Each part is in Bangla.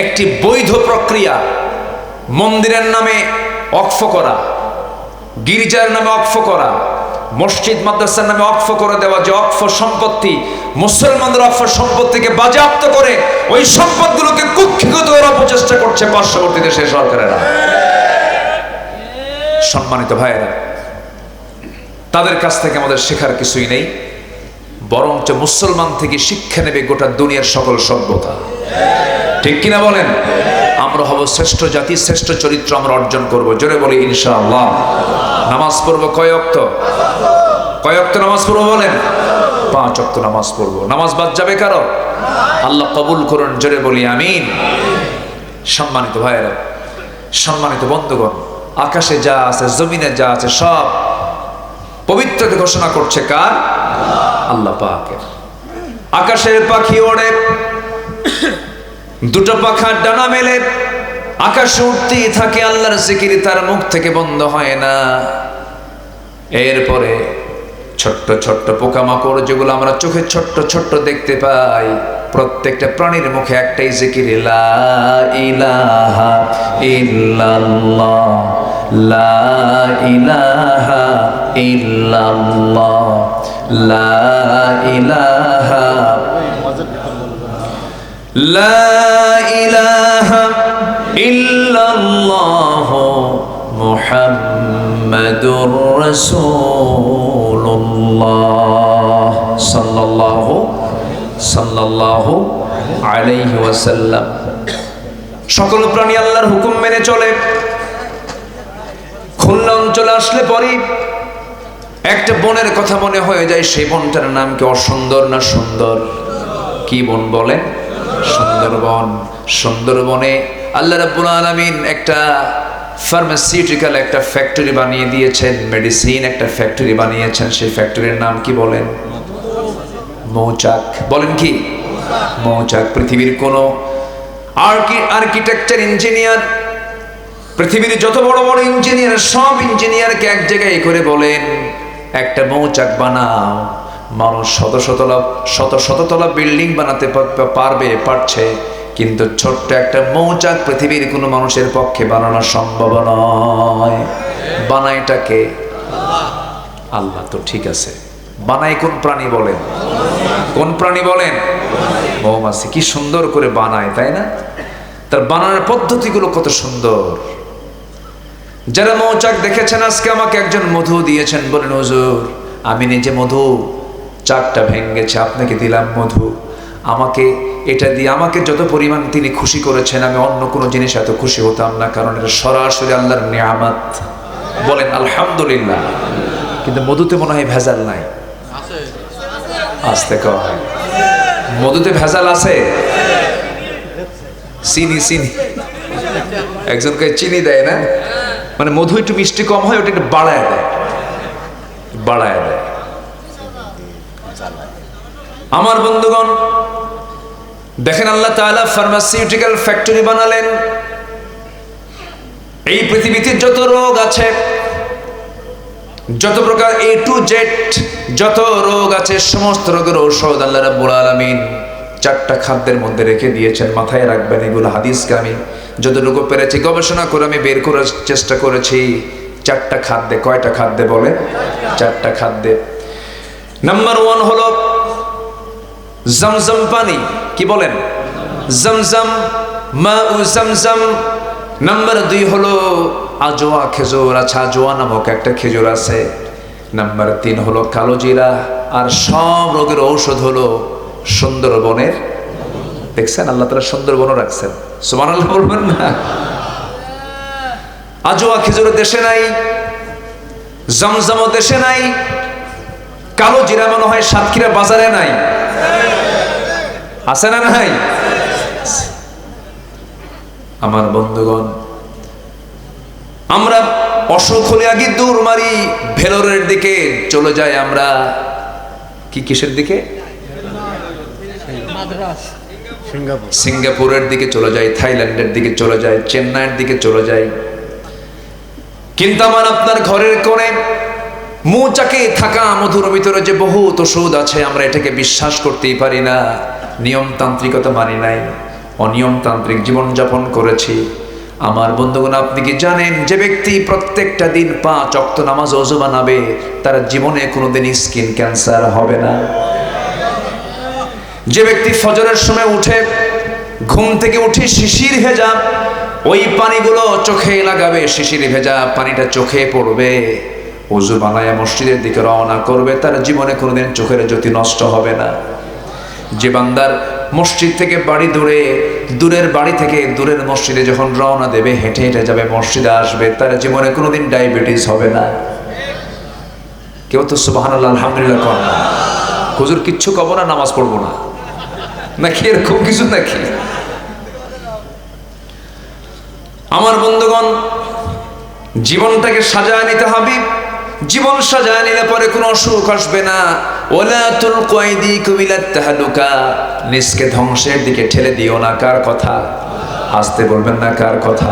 একটি বৈধ প্রক্রিয়া। মন্দিরের নামে ওয়াকফ করা, গির্জার নামে ওয়াকফ করা, মসজিদ মাদ্রাসার নামে ওয়াকফ করে দেওয়া, যে ওয়াকফ সম্পত্তি মুসলমানদের ওয়াকফ সম্পত্তিকে বাজেয়াপ্ত করে ওই সম্পদগুলোকে কুক্ষিগত করার প্রচেষ্টা করছে পার্শ্ববর্তী দেশের সরকারেরা। সম্মানিত ভাইয়েরা, তাদের কাছ থেকে আমাদের শেখার কিছুই নেই, বরঞ্চ মুসলমান থেকে শিক্ষা নেবে গোটা দুনিয়ার সকল সভ্যতা। ঠিক কিনা বলেন? আমরা হব শ্রেষ্ঠ জাতি, শ্রেষ্ঠ চরিত্র আমরা অর্জন করব। জোরে বলি ইনশাআল্লাহ। নামাজ পড়বো কয় ওয়াক্ত? কয় ওয়াক্ত নামাজ পড়বো বলেন? 5 ওয়াক্ত নামাজ পড়বো। নামাজ বাদ যাবে কারো? আল্লাহ কবুল করুন। জোরে বলি আমিন। সম্মানিত ভাইয়েরা, সম্মানিত বন্ধুগণ, আকাশে যা আছে, জমিনে যা আছে, সব পবিত্রতা ঘোষণা করছে কার? আল্লাহ পাকের। আকাশের পাখি ওড়ে, দুটো পাখা ডানা মেলে আকাশে উঠতেই থাকে, আল্লাহর জিকির তার মুখ থেকে বন্ধ হয় না। এরপরে ছোট্ট ছোট্ট পোকামাকড় যেগুলো আমরা চোখে ছোট্ট ছোট্ট দেখতে পাই, প্রত্যেকটা প্রাণীর মুখে একটাই জিকির, লা ইলাহা ইল্লাল্লাহ, লা ইলাহা ইল্লাল্লাহ, লা ইলাহা, লা ইলাহা ইল্লাল্লাহ মুহাম্মাদুর রাসূলুল্লাহ সাল্লাল্লাহু আলাইহি ওয়াসাল্লাম। সকল প্রাণী আল্লাহর হুকুম মেনে চলে। খুলনা অঞ্চলে আসলে পরে একটা বনের কথা মনে হয়ে যায়। সেই বনটার নাম কি অসুন্দর না সুন্দর? কি বন বলেন? সুন্দরবন। সুন্দরবনে আল্লাহ রাব্বুল আলামিন একটা ফার্মাসিউটিক্যাল একটা ফ্যাক্টরি বানিয়ে দিয়েছেন, মেডিসিন একটা ফ্যাক্টরি বানিয়েছেন। সেই ফ্যাক্টরির নাম কি বলেন? মৌচাক। বলেন কি? মৌচাক। পৃথিবীর কোন আর্কিটেকচার ইঞ্জিনিয়ার, পৃথিবীর যত বড় বড় ইঞ্জিনিয়ার, সব ইঞ্জিনিয়ারকে এক জায়গায় করে বলেন একটা মৌচাক বানাও। মানুষ শত শততলা বিল্ডিং বানাতে পারছে, কিন্তু ছোট্ট একটা মৌচাক পৃথিবীর কোনো মানুষের পক্ষে বানানো সম্ভব নয়। বানাইটাকে আল্লাহ। তো ঠিক আছে, বানাই কোন প্রাণী বলেন? কোন প্রাণী বলেন? মৌমাছি। কি সুন্দর করে বানায়, তাই না? তার বানানোর পদ্ধতিগুলো কত সুন্দর। যারা মৌচাক দেখেছেন, আজকে আমাকে একজন মধু দিয়েছেন, বলেন হুজুর আমি নিজে মধু চাকটা ভেঙেছে, আপনাকে দিলাম মধু, আমাকে এটা দিয়ে আমাকে যত পরিমাণ তিনি খুশি করেছেন, আমি অন্য কোনো জিনিস এত খুশি হতাম না, কারণ এটা সরাসরি আল্লাহর নিয়ামত। বলেন আলহামদুলিল্লাহ। কিন্তু মধুতে মনে হয় ভেজাল নাই। আসতে কয় মধুতে ভেজাল আছে? চিনি একজনকে চিনি দেয় না, মানে মধু একটু মিষ্টি কম হয়, ওটা একটু বাড়ায় দেয়। আমার বন্ধুগণ দেখেন, আল্লাহ তাআলা ফার্মাসিউটিক্যাল ফ্যাক্টরি বানালেন। এই পৃথিবীতে যত রোগ আছে, যত প্রকার A to Z যত রোগ আছে, সমস্ত রোগের ঔষধ আল্লাহ রাব্বুল আলামিন 4টা খাদ্যের মধ্যে রেখে দিয়েছেন। মাথায় রাখবেন, এগুলো হাদিসকে আমি যতটুকু পেরেছি গবেষণা করে আমি বের করার চেষ্টা করেছি। 4টা খাদ্যে। কয়টা খাদ্যে বলে? 4টা খাদ্যে। নাম্বার 1 হলো জমজম পানি। কি বলেন? জমজম, মাউ জমজম। নাম্বার 2 হলো আজওয়া খেজুর। আচ্ছা, আজওয়া নামক একটা খেজুর আছে। নাম্বার 3 হলো কালো জিরা। আর সব রোগের ঔষধ হলো সুন্দরবনের। দেখছেন, আল্লাহ তাআলা সুন্দরবনও রাখছেন। সুবহানাল্লাহ বলবেন না? আজওয়া খেজুর দেশে নাই, জমজমও দেশে নাই, কালো জিরা মনে হয় সাতক্ষীরা বাজারে নাই। আছে না নাই? আমার বন্ধুগণ, আমরা অসুখ হলে আগে দূর মারি, ভেলোরের দিকে চলে যাই। আমরা কিসের দিকে? সিঙ্গাপুরের দিকে চলে যাই, থাইল্যান্ডের দিকে চলে যাই, চেন্নাইয়ের দিকে চলে যাই। কিন্তু আমার আপনার ঘরের কোণে মৌচাকে থাকা মধুর ভিতরে যে বহুত ওষুধ আছে, আমরা এটাকে বিশ্বাস করতেই পারি না, নিয়মতান্ত্রিকতা মানি নাই। অনিয়মতান্ত্রিক জীবনযাপন করেছি। আমার বন্ধুগণ, আপনি কি জানেন যে ব্যক্তি প্রত্যেকটা দিন 5 ওয়াক্ত নামাজ ওযু বানাবে তার জীবনে কোনোদিন স্কিন ক্যান্সার হবে না? যে ব্যক্তি ফজরের সময় উঠে ঘুম থেকে উঠে শিশির ভেজা ওই পানিগুলো চোখে লাগাবে, শিশির ভেজা পানিটা চোখে পড়বে, ওযু বানায় মসজিদের দিকে রওনা করবে, তার জীবনে কোনোদিন চোখের জ্যোতি নষ্ট হবে না। যে বান্দার মসজিদ থেকে বাড়ি দূরে, দূরের বাড়ি থেকে দূরের মসজিদে যখন রওনা দেবে, হেঁটে হেঁটে যাবে, মসজিদে আসবে, তার জীবনে কোনোদিন ডায়াবেটিস হবে না। কেউ তো সুবহানাল্লাহ আলহামদুলিল্লাহ কর না। হুজুর কিচ্ছু কব না, নামাজ পড়বো না নাকি এরকম কিছু নাকি? আমার বন্ধুগণ, জীবনটাকে সাজায় নিতে হবে। জীবন সাজায় নিলে পরে কোনো অসুখ আসবে না। ওয়ালা তুলকু আইদিকুম ইলাত তাহলুকা, নিজকে ধ্বংসের দিকে ঠেলে দিও না। কার কথা? আসতে বলবেন না, কার কথা?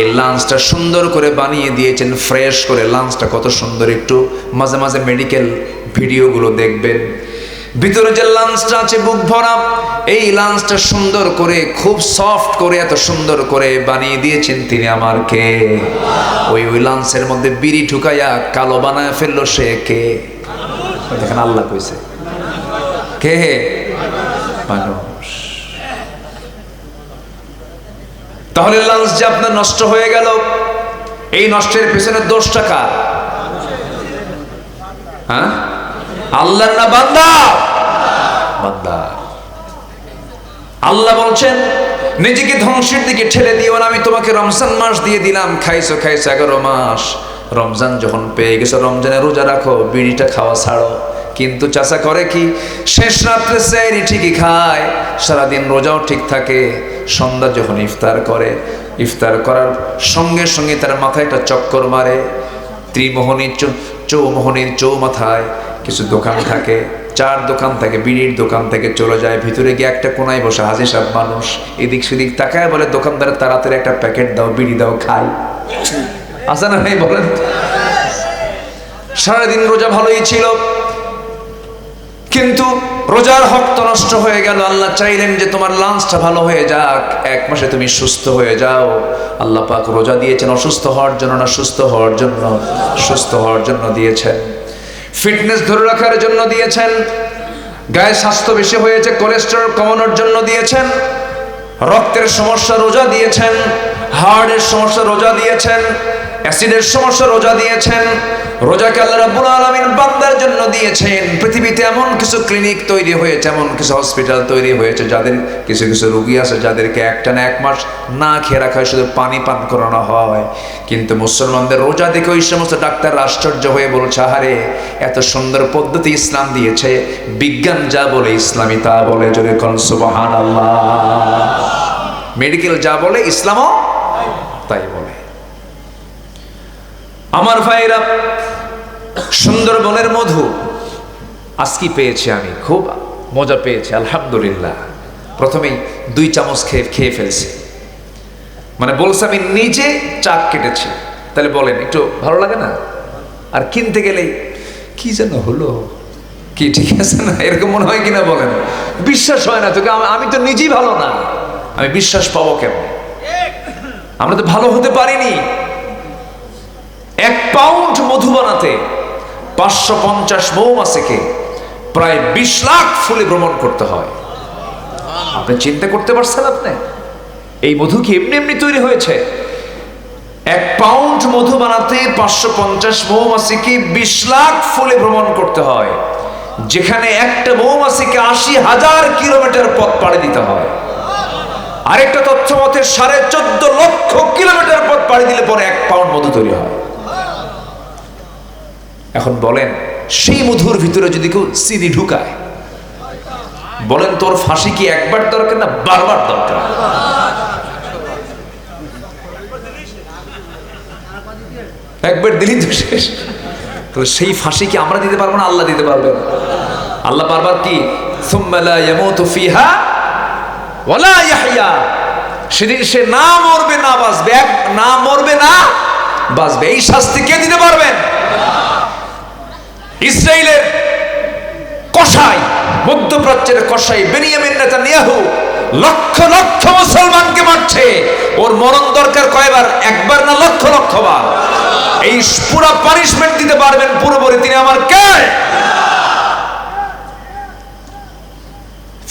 এই লাঞ্চটা সুন্দর করে বানিয়ে দিয়েছেন, ফ্রেশ করে। লাঞ্চটা কত সুন্দর, একটু মাঝে মাঝে মেডিকেল ভিডিওগুলো দেখবেন। ভিতরে যে লাঞ্চটা আছে বুক ভরা, এই লাঞ্চটা সুন্দর করে, খুব সফট করে, এত সুন্দর করে বানিয়ে দিয়েছেন তিনি আমার কে? ওই লাঞ্চের মধ্যে বিড়ি ঢুকাইয়া কালো বানায় ফেললো সে কে? দেখেন, আল্লাহ কইছে কে? মানুষ। তাহলে লাঞ্চ যে আপনার নষ্ট হয়ে গেল, এই নষ্টের পেছনে দোষটা কার? হ্যাঁ, আল্লাহর না বান্দা? বান্দা। আল্লাহ বলছেন নিজেকে ধ্বংসের দিকে ঠেলে দিও না, আমি তোমাকে রমজান মাস দিয়ে দিলাম, খাইছো 11 মাস। রমজান যখন পেয়ে গেছো, রমজানে রোজা রাখো, বিড়িটা খাওয়া ছাড়ো। কিন্তু চাচা করে কি, শেষ রাত্রে সেহরি ঠিকই খায়, সারাদিন রোজাও ঠিক থাকে। সন্ধ্যা যখন ইফতার করে, ইফতার করার সঙ্গে সঙ্গে তার মাথায় একটা চক্কর মারে। ত্রিমোহনীর চৌমোহনীর চৌমাথায় কিছু দোকান থাকে, 4 দোকান থাকে, বিড়ির দোকান থেকে চলে যায়, ভিতরে গিয়ে একটা কোনায় বসে হাজি সাহেব মানুষ, এদিক সেদিক তাকায়, বলে দোকানদার তাড়াতাড়ি একটা প্যাকেট দাও, বিড়ি দাও, খাই। আসে না ভাই, বলেন? সারাদিন রোজা ভালোই ছিল, কিন্তু রোজার হক তো নষ্ট হয়ে গেল। আল্লাহ চাইলেন যে তোমার লাঞ্চটা ভালো হয়ে যাক, 1 মাসে তুমি সুস্থ হয়ে যাও। আল্লাহ পাক রোজা দিয়েছেন অসুস্থ হওয়ার জন্য না সুস্থ হওয়ার জন্য? সুস্থ হওয়ার জন্য দিয়েছেন। ফিটনেস ধরে রাখার জন্য দিয়েছেন। গায়ে স্বাস্থ্য বেশি হয়েছে, কোলেস্টেরল কমানোর জন্য দিয়েছেন। রক্তের সমস্যা রোজা দিয়েছেন, হার্টের সমস্যা রোজা দিয়েছেন, অ্যাসিডের সমস্যা রোজা দিয়েছেন। রোজাকে আল্লাহ রাব্বুল আলামিন বান্দার জন্য দিয়েছেন। পৃথিবীতে এমন কিছু ক্লিনিক তৈরি হয়েছে, এমন কিছু হসপিটাল তৈরি হয়েছে, যাদের কিছু কিছু রোগী আছে যাদেরকে একটানা 1 মাস না খেয়ে রাখা হয়, শুধু পানি পান করানো হয়। কিন্তু মুসলমানদের রোজা দেখে ওই সমস্ত ডাক্তার আশ্চর্য হয়ে বলছে, আহারে এত সুন্দর পদ্ধতি ইসলাম দিয়েছে, বিজ্ঞান যা বলে ইসলামী তা বলে। জোরে কোন সুবহানাল্লাহ। মেডিকেল যা বলে ইসলামও তাই বলে। আমার ভাইরা, সুন্দরবনের মধু আজকে পেয়েছি আমি, খুব মজা পেয়েছি আলহামদুলিল্লাহ। প্রথমেই 2 চামচ খেয়ে ফেলছি, মানে বলছে আমি নিজে চাক কেটেছি। তাহলে বলেন, একটু ভালো লাগে না? আর কিনতে গেলেই কি যেন হলো, কি ঠিক আছে না, এরকম মনে হয় কিনা বলেন? বিশ্বাস হয় না তোকে, আমি তো নিজেই ভালো না, আমি বিশ্বাস পাবো কেমন? আমরা তো ভালো হতে পারিনি। 1 পাউন্ড মধু বানাতে 550 মৌমাছিকে প্রায় 20 লাখ ফুলে ভ্রমণ করতে হয়। আপনি চিন্তা করতে পারছেন? আপনি এই মধু কি এমনি এমনি তৈরি হয়েছে? 1 পাউন্ড মধু বানাতে 550 মৌমাছিকে 20 লাখ ফুলে ভ্রমণ করতে হয়, যেখানে একটা মৌমাছিকে 80,000 কিলোমিটার পথ পাড়ি দিতে হয়। আরেকটা তথ্য মতে 14.5 লক্ষ কিলোমিটার পথ পাড়ি দিলে পরে 1 পাউন্ড মধু তৈরি হয়। এখন বলেন, সেই মধুর ভিতরে যদি কেউ সিদি ঢুকায়, বলেন তোর ফাঁসি কি একবার দরকার না বারবার দরকার? একবার দিলি তো শেষ। তো সেই ফাঁসি কি আমরা দিতে পারবো না? আল্লাহ দিতে পারবেন। আল্লাহ বারবার কি, সুম্মা লা ইয়ামুতু ফিহা ওয়ালা ইয়াহইয়া, সেদিন সে না মরবে না বাঁচবে, না মরবে না বাঁচবে। এই শাস্তি কে দিতে পারবেন? ইসরায়েলের কসাই, মধ্যপ্রাচ্যের কসাই বেনিয়ামিন নেতানিয়াহু লক্ষ লক্ষ মুসলমানকে মারছে, ওর মরণ দরকার কয়বার? একবার না লক্ষ লক্ষ বার। এই পুরো পানিশমেন্ট দিতে পারবেন পুরোপুরি তিনি আমার কে?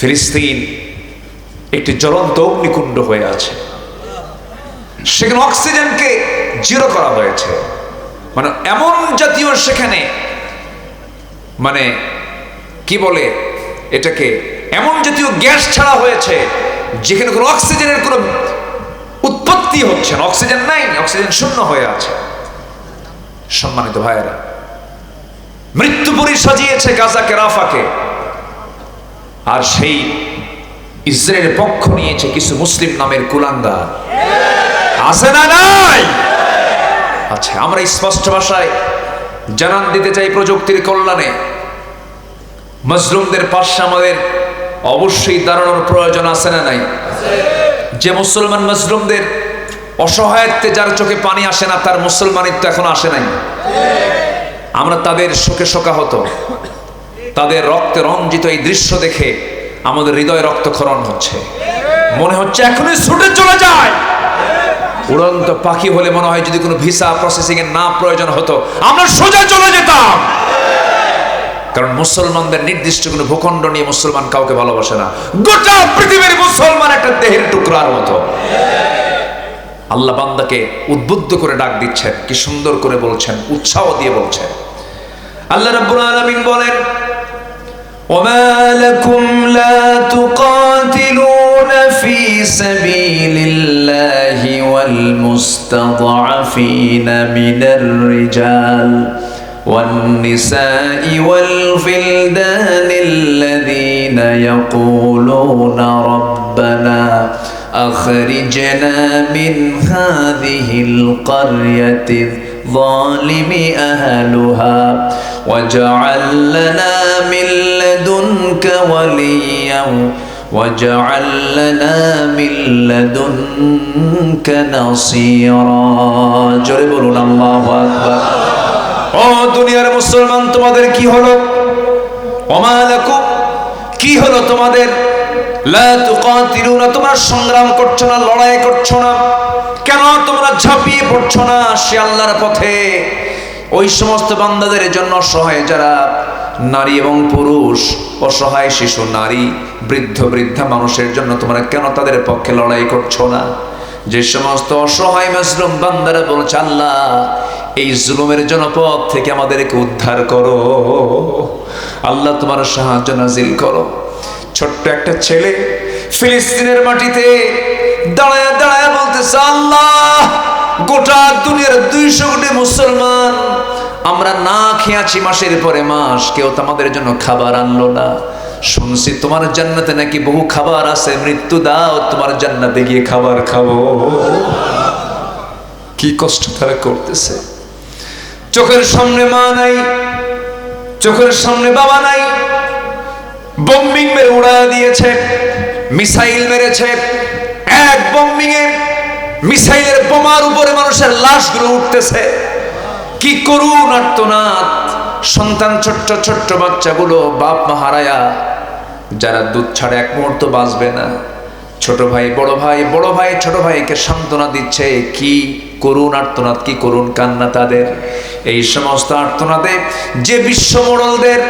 ফিলিস্তিন একটি জ্বলন্ত অগ্নিকুণ্ড হয়ে আছে, সেখানে অক্সিজেনকে জিরো করা হয়েছে। মানে এমন জাতীয় সেখানে মানে কি বলে এটাকে, এমন জাতীয় গ্যাস ছাড়া হয়েছে যেখানে কোনো অক্সিজেনের কোনো উৎপত্তি হচ্ছে না, অক্সিজেন নাই, অক্সিজেন শূন্য হয়ে আছে। সম্মানিত ভাইয়েরা, মৃত্যুপুরী সাজিয়েছে গাজাকে, রাফাকে, আর সেই ইসরায়েলের পক্ষ নিয়েছে কিছু মুসলিম নামের কুলাঙ্গার। আছে না নাই? আচ্ছা, আমরা স্পষ্ট ভাষায় জানান দিতে চাই প্রযুক্তির কল্যাণে মজলুমদের পাশে আমাদের অবশ্যই দাঁড়ানোর প্রয়োজন আছে না নাই? যে মুসলমান মজলুমদের অসহায়ত্বে যার চোখে পানি আসে না, তার মুসলমানিত্ব এখনো আসে নাই। আমরা তাদের শোকে শোকাহত, তাদের রক্তে রঞ্জিত এই দৃশ্য দেখে আমাদের হৃদয় রক্তক্ষরণ হচ্ছে, মনে হচ্ছে এখনই ছুটে চলে যায়। উড়ন্ত পাখি হলে মনে হয় যদি কোনো ভিসা প্রসেসিং এর না প্রয়োজন হতো আমরা সোজা চলে যেতাম। কারণ মুসলমানদের নির্দিষ্ট কোনো ভূখণ্ড নিয়ে মুসলমান কাউকে ভালোবাসে না। গোটা পৃথিবীর মুসলমান একটা দেহের টুকরার মতো। আল্লাহ বান্দাকে উদ্বুদ্ধ করে ডাক দিচ্ছেন, কি সুন্দর করে বলছেন, উৎসাহ দিয়ে বলছেন। আল্লাহ রাব্বুল আলামিন বলেন, وما لكم لا تقاتلون في سبيل الله والمستضعفين من الرجال والنساء والولدان الذين يقولون ربنا أخرجنا من هذه القرية الظالم أهلها واجعل لنا من لدنك وليا واجعل لنا من لدنك نصيرا। জোরে বলুন আল্লাহু আকবার। ও দুনিয়ার মুসলমান, তোমাদের কি হলো? ওমা লাকুম, কি হলো তোমাদের? লা তুকাতিলুনা, তোমরা সংগ্রাম করছো না, লড়াই করছো না কেন? তোমরা ঝাঁপিয়ে পড়ছো না সে আল্লাহর পথে? ওই সমস্ত বান্দাদের জন্য অসহায় যারা নারী এবং পুরুষ, অসহায় শিশু, নারী, বৃদ্ধ বৃদ্ধা মানুষের জন্য তোমরা কেন তাদের পক্ষে লড়াই করছো না? যে সমস্ত অসহায় মাজলুম বান্দারা বলছে, আল্লাহ এই জুলুমের জনপদ থেকে আমাদেরকে উদ্ধার করো, আল্লাহ তোমার সাহায্য নাজিল করো। ছোট্ট একটা ছেলে ফিলিস্তিনের মাটিতে দাঁড়ায় দাঁড়ায় বলতেছে, আল্লাহ গোটা দুনিয়ার 200 কোটি মুসলমান আমরা না খেয়ে আছি মাসের পরে মাস, কেউ তো আমাদের জন্য খাবার আনলো না। শুনছি তোমার জান্নাতে নাকি বহু খাবার আছে, মৃত্যু দাও, তোমার জান্নাতে গিয়ে খাবার খাবো। কি কষ্ট তারা করতেছে। চোখের সামনে মা নাই, চোখের সামনে বাবা নাই, বম্বিং মেরে উড়া দিয়েছে, মিসাইল মেরেছে। এক বম্বিং এ মিসাইলের বোমার উপরে মানুষের লাশগুলো উঠতেছে। কি করুণ আর্তনাদ। সন্তান, ছোট্ট ছোট্ট বাচ্চাগুলো বাপ মা হারায়া, যারা দুধ ছাড়া এক মুহূর্ত বাঁচবে না। ছোট ভাই বড় ভাই, বড় ভাই ছোট ভাইকে সান্ত্বনা দিচ্ছে। কি করুণ আর্তনাদ, কি করুণ কান্না তাদের। এই সমস্ত আর্তনাদে যে বিশ্ব মোড়লদের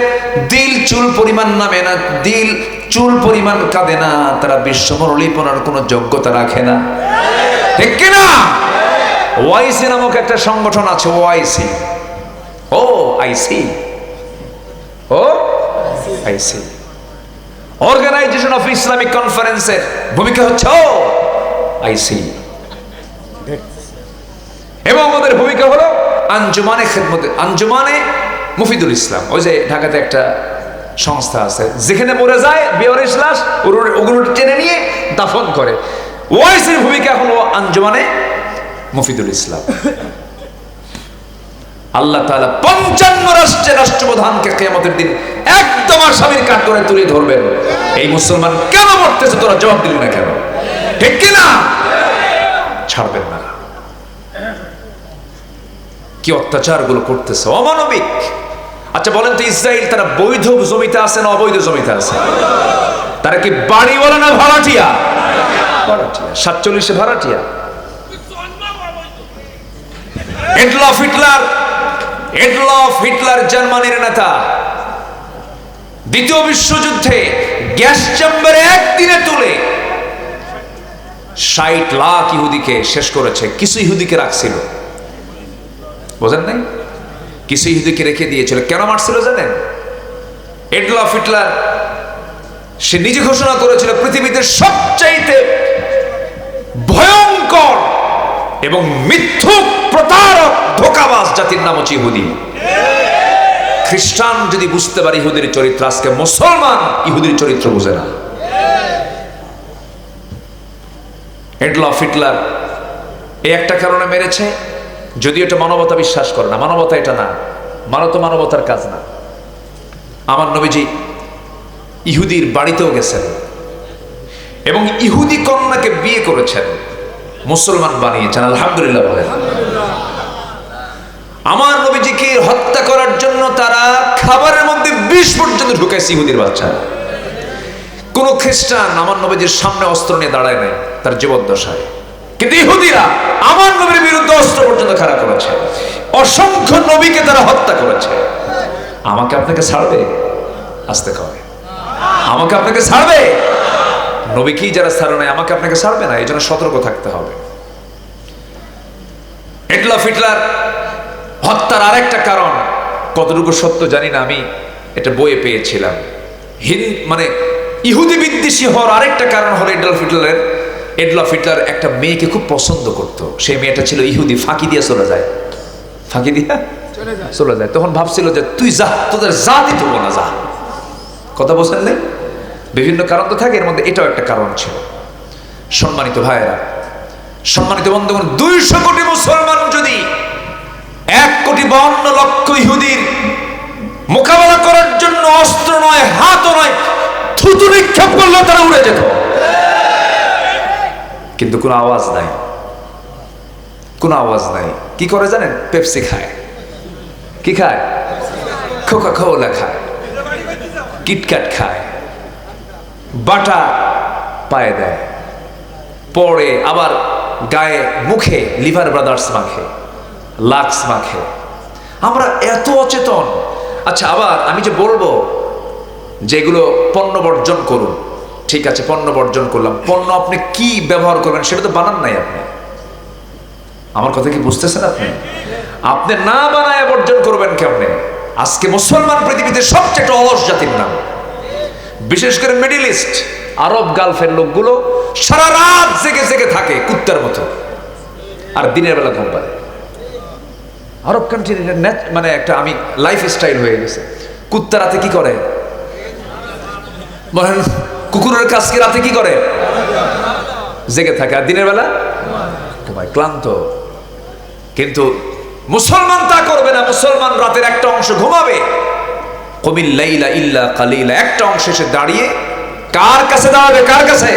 দিল চুল পরিমাণ নামে না, দিল চুল পরিমাণ কাঁদে না, তারা বিশ্ব মোড়লিপনার কোনো যোগ্যতা রাখে না, ঠিক কিনা? ওআইসি নামক একটা সংগঠন আছে, OIC, O IC, O IC, organization of Islamic কনফারেন্সের ভূমিকা হচ্ছে ও আইসি, এবং ওদের ভূমিকা হলো আঞ্জুমানে খেদমত, আঞ্জুমানে মুফিদুল ইসলাম। ওই যে ঢাকাতে একটা সংস্থা আছে, যেখানে মরে যায় বেওয়ারিশ লাশ ওগুলো টেনে নিয়ে দাফন করে। ওআইসির ভূমিকা হলো আঞ্জুমানে মুফিদুল ইসলাম। আল্লাহ তাআলা 55 রাষ্ট্রের রাষ্ট্রপ্রধানকে কিয়ামতের দিন একদম আসামির কাঠ করে তুলে ধরবেন। এই মুসলমান কেন মরতেছে, তোরা জবাব দিলি না কেন? ঠিক কিনা? ছাড়বেন না। কি অত্যাচার গুলো করতেছে, অমানবিক। আচ্ছা বলেন তো, ইসরায়েল তারা বৈধ জমিতে আছে না অবৈধ জমিতে আছে? তারা কি বাড়িওয়ালা না ভাড়াটিয়া? ভাড়াটিয়া। 47-এ ভাড়াটিয়া। এডলফ হিটলার জার্মানির নেতা, দ্বিতীয় বিশ্বযুদ্ধে গ্যাস চেম্বারে একদিনে তুলে 60 লাখ ইহুদিকে শেষ করেছে। কিছু ইহুদিকে রাখছিল, বোঝেন নাই? কিছু ইহুদিকে রেখে দিয়েছিল। কেন মারছিল জানেন? এডলফ হিটলার সে নিজে ঘোষণা করেছিল পৃথিবীতে সবচাইতে ভয়ঙ্কর এবং মিথ্যুক প্রতারক ধোঁকাবাজ জাতির নাম হচ্ছে ইহুদি। খ্রিস্টান যদি বুঝতে পারে ইহুদির চরিত্র, আজকে মুসলমান ইহুদির চরিত্র বুঝে না। এডলফ হিটলার এই একটা কারণে মেরেছে, যদি এটা মানবতা বিশ্বাস করে না, মানবতা এটা না, মানবতার কাজ না। আমার নবীজি ইহুদির বাড়িতেও গেছেন এবং ইহুদি কন্যাকে বিয়ে করেছেন, মুসলমান বানিয়েছেন। আলহামদুলিল্লাহ বলেন। আমার নবীজিকে হত্যা করার জন্য তারা খাবারের মধ্যে বিষ পর্যন্ত ঢুকাইছে ইহুদির বাচ্চা। কোন খ্রিস্টান আমার নবীজির সামনে অস্ত্র নিয়ে দাঁড়ায় নাই তার জীবদ্দশায়, কিন্তু ইহুদিরা আমার নবীর বিরুদ্ধে অস্ত্র পর্যন্ত খাড়া করেছে। অসংখ্য নবীকে তারা হত্যা করেছে। আমাকে আপনাকে ছাড়বে? আসতে কয়, আমাকে আপনাকে ছাড়বে? নবীকেই যারা ছাড়ে নাই, আমাকে আপনাকে ছাড়বে না। এই জন্য সতর্ক থাকতে হবে। এডলফ হিটলার হত্যার আরেকটা কারণ, কতটুকু সত্য জানি না, আমি এটা বইয়ে পেয়েছিলাম। মানে ইহুদি বিদ্বেষী হওয়ার আরেকটা কারণ হলো এডলফ হিটলার একটা মেয়েকে খুব পছন্দ করত। সেই মেয়েটা ছিল ইহুদি, ফাঁকি দিয়ে চলে যায়, ফাঁকি দিয়ে চলে যায়। তখন ভাবছিল যে তুই যা, তোদের জাতি তো না, যা। কথা বলছেন না? বিভিন্ন কারণ তো থাকে, এর মধ্যে এটাও একটা কারণ ছিল। সম্মানিত ভাইয়েরা, সম্মানিত বন্ধুগণ, 200 কোটি মুসলমান যদি 1,52,00,000 ইহুদির মোকাবেলা করার জন্য অস্ত্র নয়, হাতও নয়, থুতু নিক্ষেপ করলেও তারা উড়ে যেত, কিন্তু কোনো আওয়াজ নাই, কোনো আওয়াজ নাই। কি করে জানেন? পেপসি খায়। কি খায়? কোকা কোলা খায়, কিটক্যাট খায়, বাটা পায়ে দেয়, পরে আবার গায়ে মুখে লিভার ব্রাদার্স মাখে, লাক্স মাখে। আমরা এত অচেতন। আচ্ছা, আবার আমি যে বলবো যেগুলো পণ্য বর্জন করুন, ঠিক আছে, পণ্য বর্জন করলাম, পণ্য আপনি কি ব্যবহার করবেন সেটা তো বানান নাই আপনি। আমার কথা কি বুঝতেছেন আপনি? আপনি না বানায় বর্জন করবেন কেমনে? আজকে মুসলমান পৃথিবীতে সবচেয়ে একটা অলস জাতির নাম। বিশেষ করে মিডল ইস্ট, আরব গালফের লোকগুলো সারা রাত জেগে জেগে থাকে কুত্তার মতো, আর দিনের বেলা ঘুম পায়। আরব কান্ট্রির মানে একটা আমি লাইফ স্টাইল হয়ে গেছে। কুত্তা রাতে কি করে? কুকুরের কাছকে রাতে কি করে? জেগে থাকে, আর দিনের বেলা ঘুমায়, ক্লান্ত। কিন্তু মুসলমান তা করবে না। মুসলমান রাতের একটা অংশ ঘুমাবে, কমিল লাইলা ইল্লা কালিলা, একটা অংশ এসে দাঁড়িয়ে কার কাছে দাঁড়াবে? কার কাছে?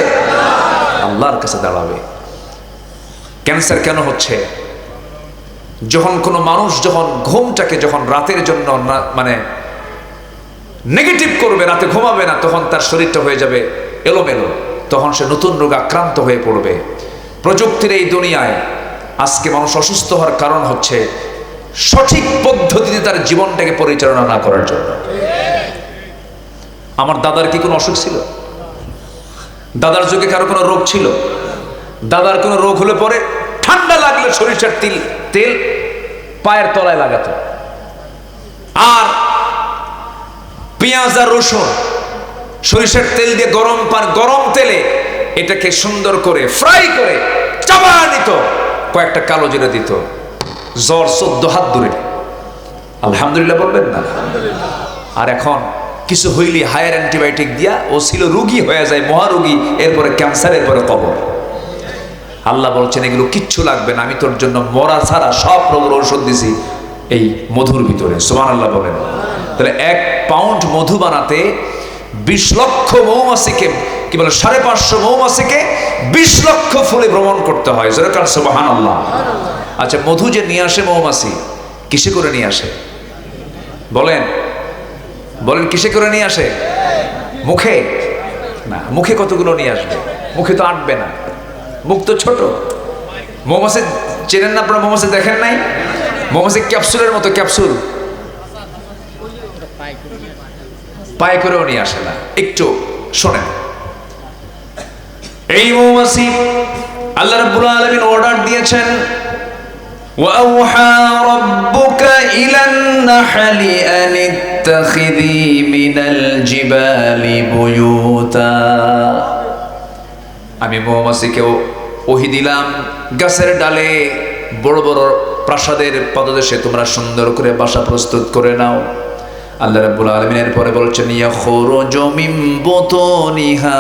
আল্লাহর কাছে দাঁড়াবে। ক্যান্সার কেন হচ্ছে? যখন কোনো মানুষ যখন ঘুমটাকে যখন রাতের জন্য মানে নেগেটিভ করবে, রাতে ঘুমাবে না, তখন তার শরীরটা হয়ে যাবে এলোমেলো, তখন সে নতুন রোগে আক্রান্ত হয়ে পড়বে। প্রযুক্তির এই দুনিয়ায় আজকে মানুষ অসুস্থ হওয়ার কারণ হচ্ছে সঠিক পদ্ধতিতে তার জীবনটাকে পরিচালনা না করার জন্য। আমার দাদার কি কোনো অসুখ ছিল? দাদার যুগে কারো কোনো রোগ ছিল? দাদার কোনো রোগ হলে পরে ঠান্ডা লাগলে সরিষার তেল পায়ের তলায় লাগাতো, আর পেঁয়াজ আর রসুন সরিষার তেল দিয়ে গরম তেলে এটাকে সুন্দর করে ফ্রাই করে চাবা নিত, কয়েকটা কালো জিরা দিত, জ্বর 14 হাত দূরে। আলহামদুলিল্লাহ বলবেন না? আর এখন কিছু হইলে হায়ার অ্যান্টিবায়োটিক দিয়া ও ছিল রোগী হয়ে যায়, মহারোগী, এরপরে ক্যান্সার, এরপরে কবর। আল্লাহ বলছেন এগুলো কিচ্ছু লাগবে না, আমি তোর জন্য মরা ছাড়া সব রোগের ঔষধ দিছি এই মধুর ভিতরে। সুবহানাল্লাহ বলেন। তাহলে 1 পাউন্ড মধু বানাতে 20 লক্ষ মৌমাছিকে, কি বলে 550 মৌমাছিকে 20 লক্ষ ফুলে ভ্রমণ করতে হয়। যেরকম সুবহানাল্লাহ। আচ্ছা, মধু যে নিয়ে আসে মৌমাছি, কিসে করে নিয়ে আসে? বলেন বলেন, কিসে করে নিয়ে আসে? মুখে? না, মুখে কতগুলো নিয়ে আসবে? মুখে তো আটবে না, মুখ তো ছোট। মৌমাছি চেনেন না আপনারা? মৌমাছি দেখেন নাই? মৌমাছি ক্যাপসুলের মতো, ক্যাপসুল পায়ে করেও নিয়ে আসে না। একটু শোনেন, এই মৌমাছি আল্লাহ রাব্বুল আলামিন অর্ডার দিয়েছেন, وَأَوْحَى رَبُّكَ إِلَى النَّحْلِ أَنِ اتَّخِذِي مِنَ الْجِبَالِ بُيُوتًا। আমি মৌমাছিকেও ওহী দিলাম, গাছের ডালে বড় বড় প্রাসাদের পদদেশে তোমরা সুন্দর করে বাসা প্রস্তুত করে নাও। আল্লাহ রাব্বুল আলামিনের পরে বলছেন, ইয়াখরুজু মিন বুতুনিহা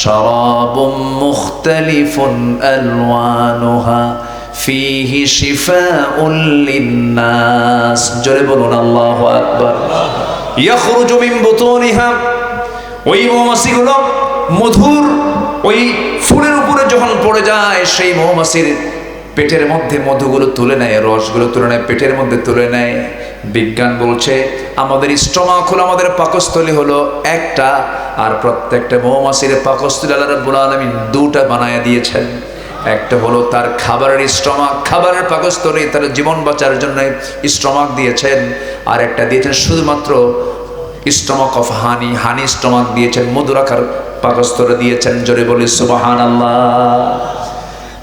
শারাবুম মুখতালিফুন আলওয়ানুহা ফিহি শিফাউন লিন্নাস। জোরে বলুন আল্লাহু আকবার। ইয়াখরুজু মিন বুতুনিহা, ওই মৌমাছিগুলো মধুর ওই ফুলের উপরে যখন পড়ে যায়, সেই মৌমাছির পেটের মধ্যে মধুগুলো তুলে নেয়, রসগুলো তুলে নেয়, পেটের মধ্যে তুলে নেয়। বিজ্ঞান বলছে আমাদের স্টমাক হলো, আমাদের পাকস্থলী হলো একটা, আর প্রত্যেকটা মৌমাছির পাকস্থলী আল্লাহ রাব্বুল আলামিন দুটা বানায় দিয়েছেন। একটা হলো তার খাবারের স্টমাক, খাবারের পাকস্থলী, তার জীবন বাঁচার জন্য স্টমাক দিয়েছেন। আর একটা দিয়েছেন শুধুমাত্র stomach of honey, honey stomach দিয়েছেন, মধু রাখার পাকস্থলী দিয়েছেন। জোরে বলি সুবহানাল্লাহ।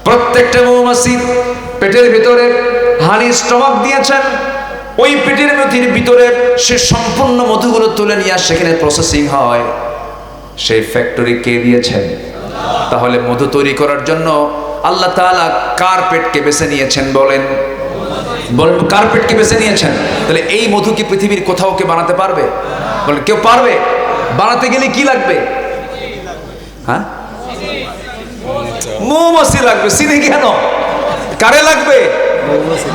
প্রত্যেকটা মৌমাছির পেটের ভিতরে হানি স্টমাক দিয়েছেন। ওই পেটের মধ্যে ভিতরে সে সম্পূর্ণ মধুগুলো তুলে নিয়ে সেখানে প্রসেসিং হয়। সেই ফ্যাক্টরি কে দিয়েছেন? তাহলে মধু তৈরি করার জন্য আল্লাহ তাআলা কার পেটকে বেছে নিয়েছেন? বলেন বলেন, কার পেটকে বেছে নিয়েছেন? তাহলে এই মধু কি পৃথিবীর কোথাও কে বানাতে পারবে? বলেন, কেউ পারবে? বানাতে গেলে কি লাগবে? হ্যাঁ, মৌমাছি লাগবে। চিনি কেন? কারে লাগবে?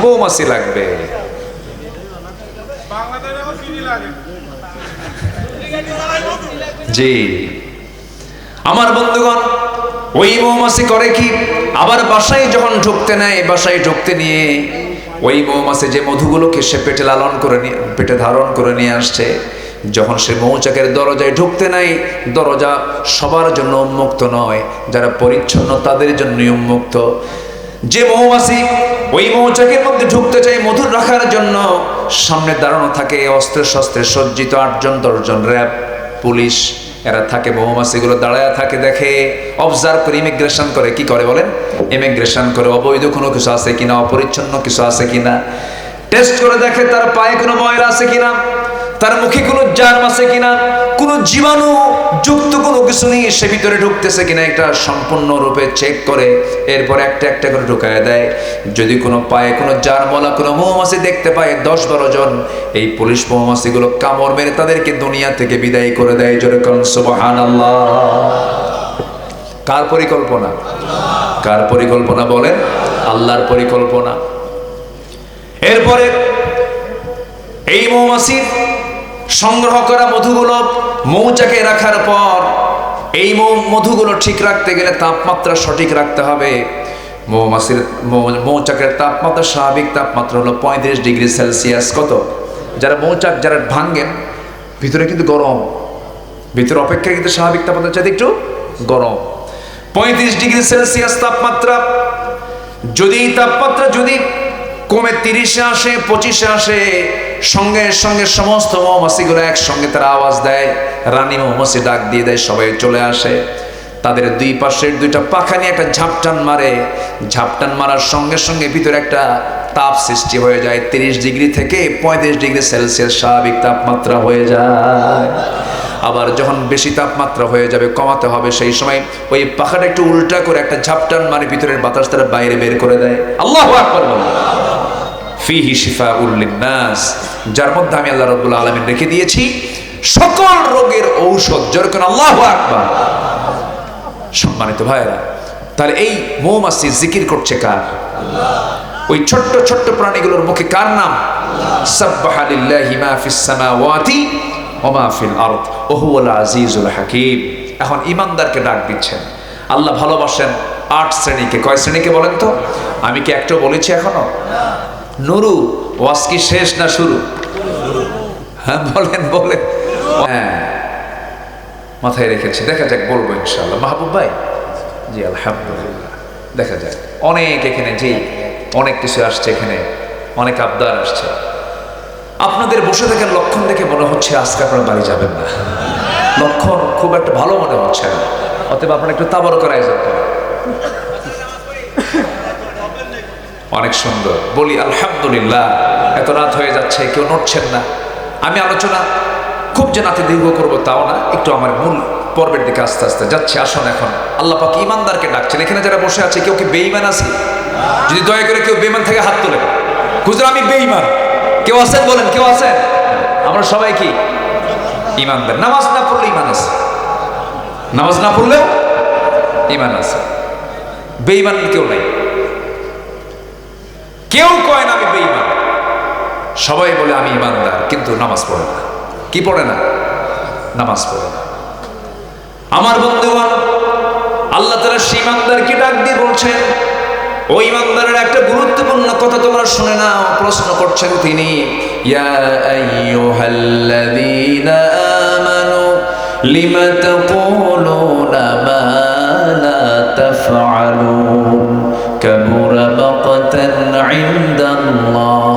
মৌমাছি লাগবে। জি আমার বন্ধুগণ, ওই মৌমাছি করে কি, আবার বাসায় যখন ঢুকতে নেয়, বাসায় ঢুকতে নিয়ে ওই মৌমাছি যে মধুগুলোকে সে পেটে লালন করে নিয়ে, পেটে ধারণ করে নিয়ে আসছে, যখন সে মৌচাকের দরজায় ঢুকতে নাই, দরজা সবার জন্য উন্মুক্ত নয়, যারা পরিচ্ছন্ন তাদের জন্যই উন্মুক্ত। যে মৌমাছি ওই মৌচাকের মধ্যে ঢুকতে চায় মধুর রাখার জন্য, সামনে দাঁড়ানো থাকে অস্ত্রে শস্ত্রে সজ্জিত 8-10 র্যাব পুলিশ, এরা থাকে, মৌমাছিগুলো দাঁড়ায় থাকে, দেখে, অবজার্ভ করে, ইমিগ্রেশন করে। কি করে বলেন? ইমিগ্রেশন করে, অবৈধ কোনো কিছু আছে কিনা, অপরিচ্ছন্ন কিছু আছে কিনা টেস্ট করে দেখে, তার পায়ে কোনো ময়লা আছে কিনা, তার মুখে কোনো জার্ম আছে কিনা, কোনো জীবাণু যুক্ত কোনো কিছু নেই সে ভিতরে ঢুকতেছে কিনা, এটা সম্পূর্ণরূপে চেক করে এরপর একটা একটা করে ঢুকায় দেয়। যদি কোনো পায়ে কোনো জার্মওয়ালা কোনো মৌমাছি দেখতে পায় 10-12 জন, এই পুলিশ মৌমাছিগুলো কামড় মেরে তাদেরকে দুনিয়া থেকে বিদায় করে দেয়। জোরে বলুন সুবহানাল্লাহ। কার পরিকল্পনা? কার পরিকল্পনা বলেন? আল্লাহর পরিকল্পনা। এরপরে এই মৌমাছির সংগ্রহ করা মধুগুলো মৌচাকে রাখার পর, এই মধুগুলো ঠিক রাখতে গেলে তাপমাত্রা সঠিক রাখতে হবে। মৌচাকের তাপমাত্রা, স্বাভাবিক তাপমাত্রা হলো 35 ডিগ্রি সেলসিয়াস। কত? যারা মৌচাক যারা ভাঙ্গেন, ভিতরে কিন্তু গরম, ভিতরে অপেক্ষা কিন্তু স্বাভাবিক তাপমাত্রা চাইতে একটু গরম। 35 ডিগ্রি সেলসিয়াস তাপমাত্রা। যদি তাপমাত্রা যদি কমে 30-এ আসে, 25-এ আসে, সঙ্গে সঙ্গে সমস্ত মৌমাছিগুলো একসঙ্গে তারা আওয়াজ দেয়, রানী মৌমাছি ডাক দিয়ে দেয়, সবাই চলে আসে। তাদের দুই পাশের দুইটা পাখা নিয়ে একটা ঝাপটান মারে, ঝাপটান মারার সঙ্গে সঙ্গে ভিতরে একটা তাপ সৃষ্টি হয়ে যায়। 30 ডিগ্রি থেকে 35 ডিগ্রি সেলসিয়াস স্বাভাবিক তাপমাত্রা হয়ে যায়। আবার যখন বেশি তাপমাত্রা হয়ে যাবে, কমাতে হবে, সেই সময় ওই পাখাটা একটু উল্টা করে একটা ঝাপটান মারে, ভিতরের বাতাস তারা বাইরে বের করে দেয়। আল্লাহু আকবার বলেন। ফিহি শিফাউল লিন্নাস, যার মধ্যে আমি আল্লাহ রাব্বুল আলামিন রেখে দিয়েছি সকল রোগের ঔষধ। যেরকম আল্লাহু আকবার। সম্মানিত ভাইরা, তাহলে এই মৌমাছি জিকির করছে কার? ওই ছোট্ট ছোট্ট প্রাণীগুলোর মুখে কার নাম? সাব্বাহা লিল্লাহি মা ফিস সামাওয়াতি ওয়া মা ফিল আরদ ওয়া হুয়াল আজিজুল হাকীম। এখন ইমানদারকে ডাক দিচ্ছেন। আল্লাহ ভালোবাসেন 8 শ্রেণীকে। কয় শ্রেণীকে বলেন তো? আমি কি একটু বলেছি এখনো? নুরু, ওয়াজ কি শেষ না শুরু? হ্যাঁ বলেন বলেন। হ্যাঁ, মাথায় রেখেছি, দেখা যাক, বলবো ইনশাআল্লাহ। মাহবুব ভাই, জি আলহামদুলিল্লাহ, দেখা যাক। অনেক এখানে জি অনেক কিছু আসছে, এখানে অনেক আবদার আসছে। আপনাদের বসে থাকার লক্ষণ দেখে মনে হচ্ছে আজকে আপনারা বাড়ি যাবেন না, লক্ষণ খুব একটা ভালো মনে হচ্ছে না। অতএব আপনারা একটু তাবারকের আয়োজন করেন। অনেক সুন্দর, বলি আলহামদুলিল্লাহ। এত রাত হয়ে যাচ্ছে, কেউ নড়ছেন না। আমি আলোচনা খুব যে নাতে দীর্ঘ করবো তাও না, একটু আমার মূল পর্বের দিকে আস্তে আস্তে যাচ্ছে। আসুন, এখন আল্লাহ পাক ইমানদারকে ডাকছেন। এখানে যারা বসে আছে, কেউ কি বেঈমান আছে? যদি দয়া করে কেউ বেঈমান থেকে হাত তোলেন। হুজুর আমি বেঈমান, কেউ আছেন? বলেন, কেউ আছেন? আমরা সবাই কি ইমানদার? নামাজ না পড়লে ইমান আছে, নামাজ না পড়লেও ইমান আছে। বেঈমান কেউ নাই, কেউ কয় না আমি বেঈমান। সবাই বলে আমি ইমানদার, কিন্তু নামাজ পড়ে না। কি পড়ে না? নামাজ পড়ে না। আমার বন্ধুগণ, আল্লাহ তাআলা সেই ইমানদারকে ডাক দিয়ে বলছেন, ও ইমানদারের একটা গুরুত্বপূর্ণ কথা তোমরা শুনে নাও। প্রশ্ন করছেন তিনি, ইয়া আইয়ুহাল্লাযীনা আমানু লিমা তাকুলুনা মা লা তাফআলুন কাবুরা মাকতান ইনদাল্লাহ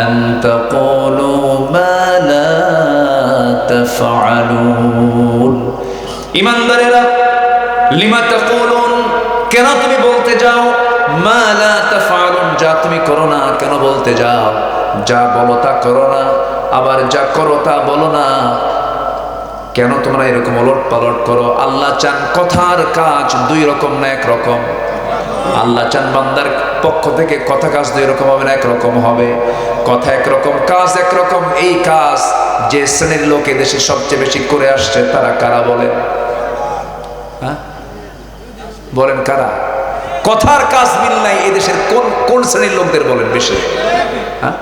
আন তাকুলু মা লা তাফআলুন। ইমানদারেরা, লিমা তাকুলুন, কেন তুমি বলতে যাও, মা লা তাফআলুন, যা তুমি করো না। কেন বলতে যাও? যা বলো তা করো না, আবার যা করো তা বলো না। কেন তোমরা এরকম ওলট পালট করো? আল্লাহ চান কথার কাজ দুই রকম না এক রকম। আল্লাহ চান বান্দার পক্ষ থেকে কথা কাজ দুই রকম হবে না, এক রকম হবে। কথা একরকম, কাজ একরকম। এই কাজ যে শ্রেণীর লোক এদেশে সবচেয়ে বেশি করে আসছে তারা কারা বলেন? হ্যাঁ বলেন, কারা? কথার কাজ মিল নাই এদেশের কোন কোন শ্রেণীর লোকদের বলেন বেশি? হ্যাঁ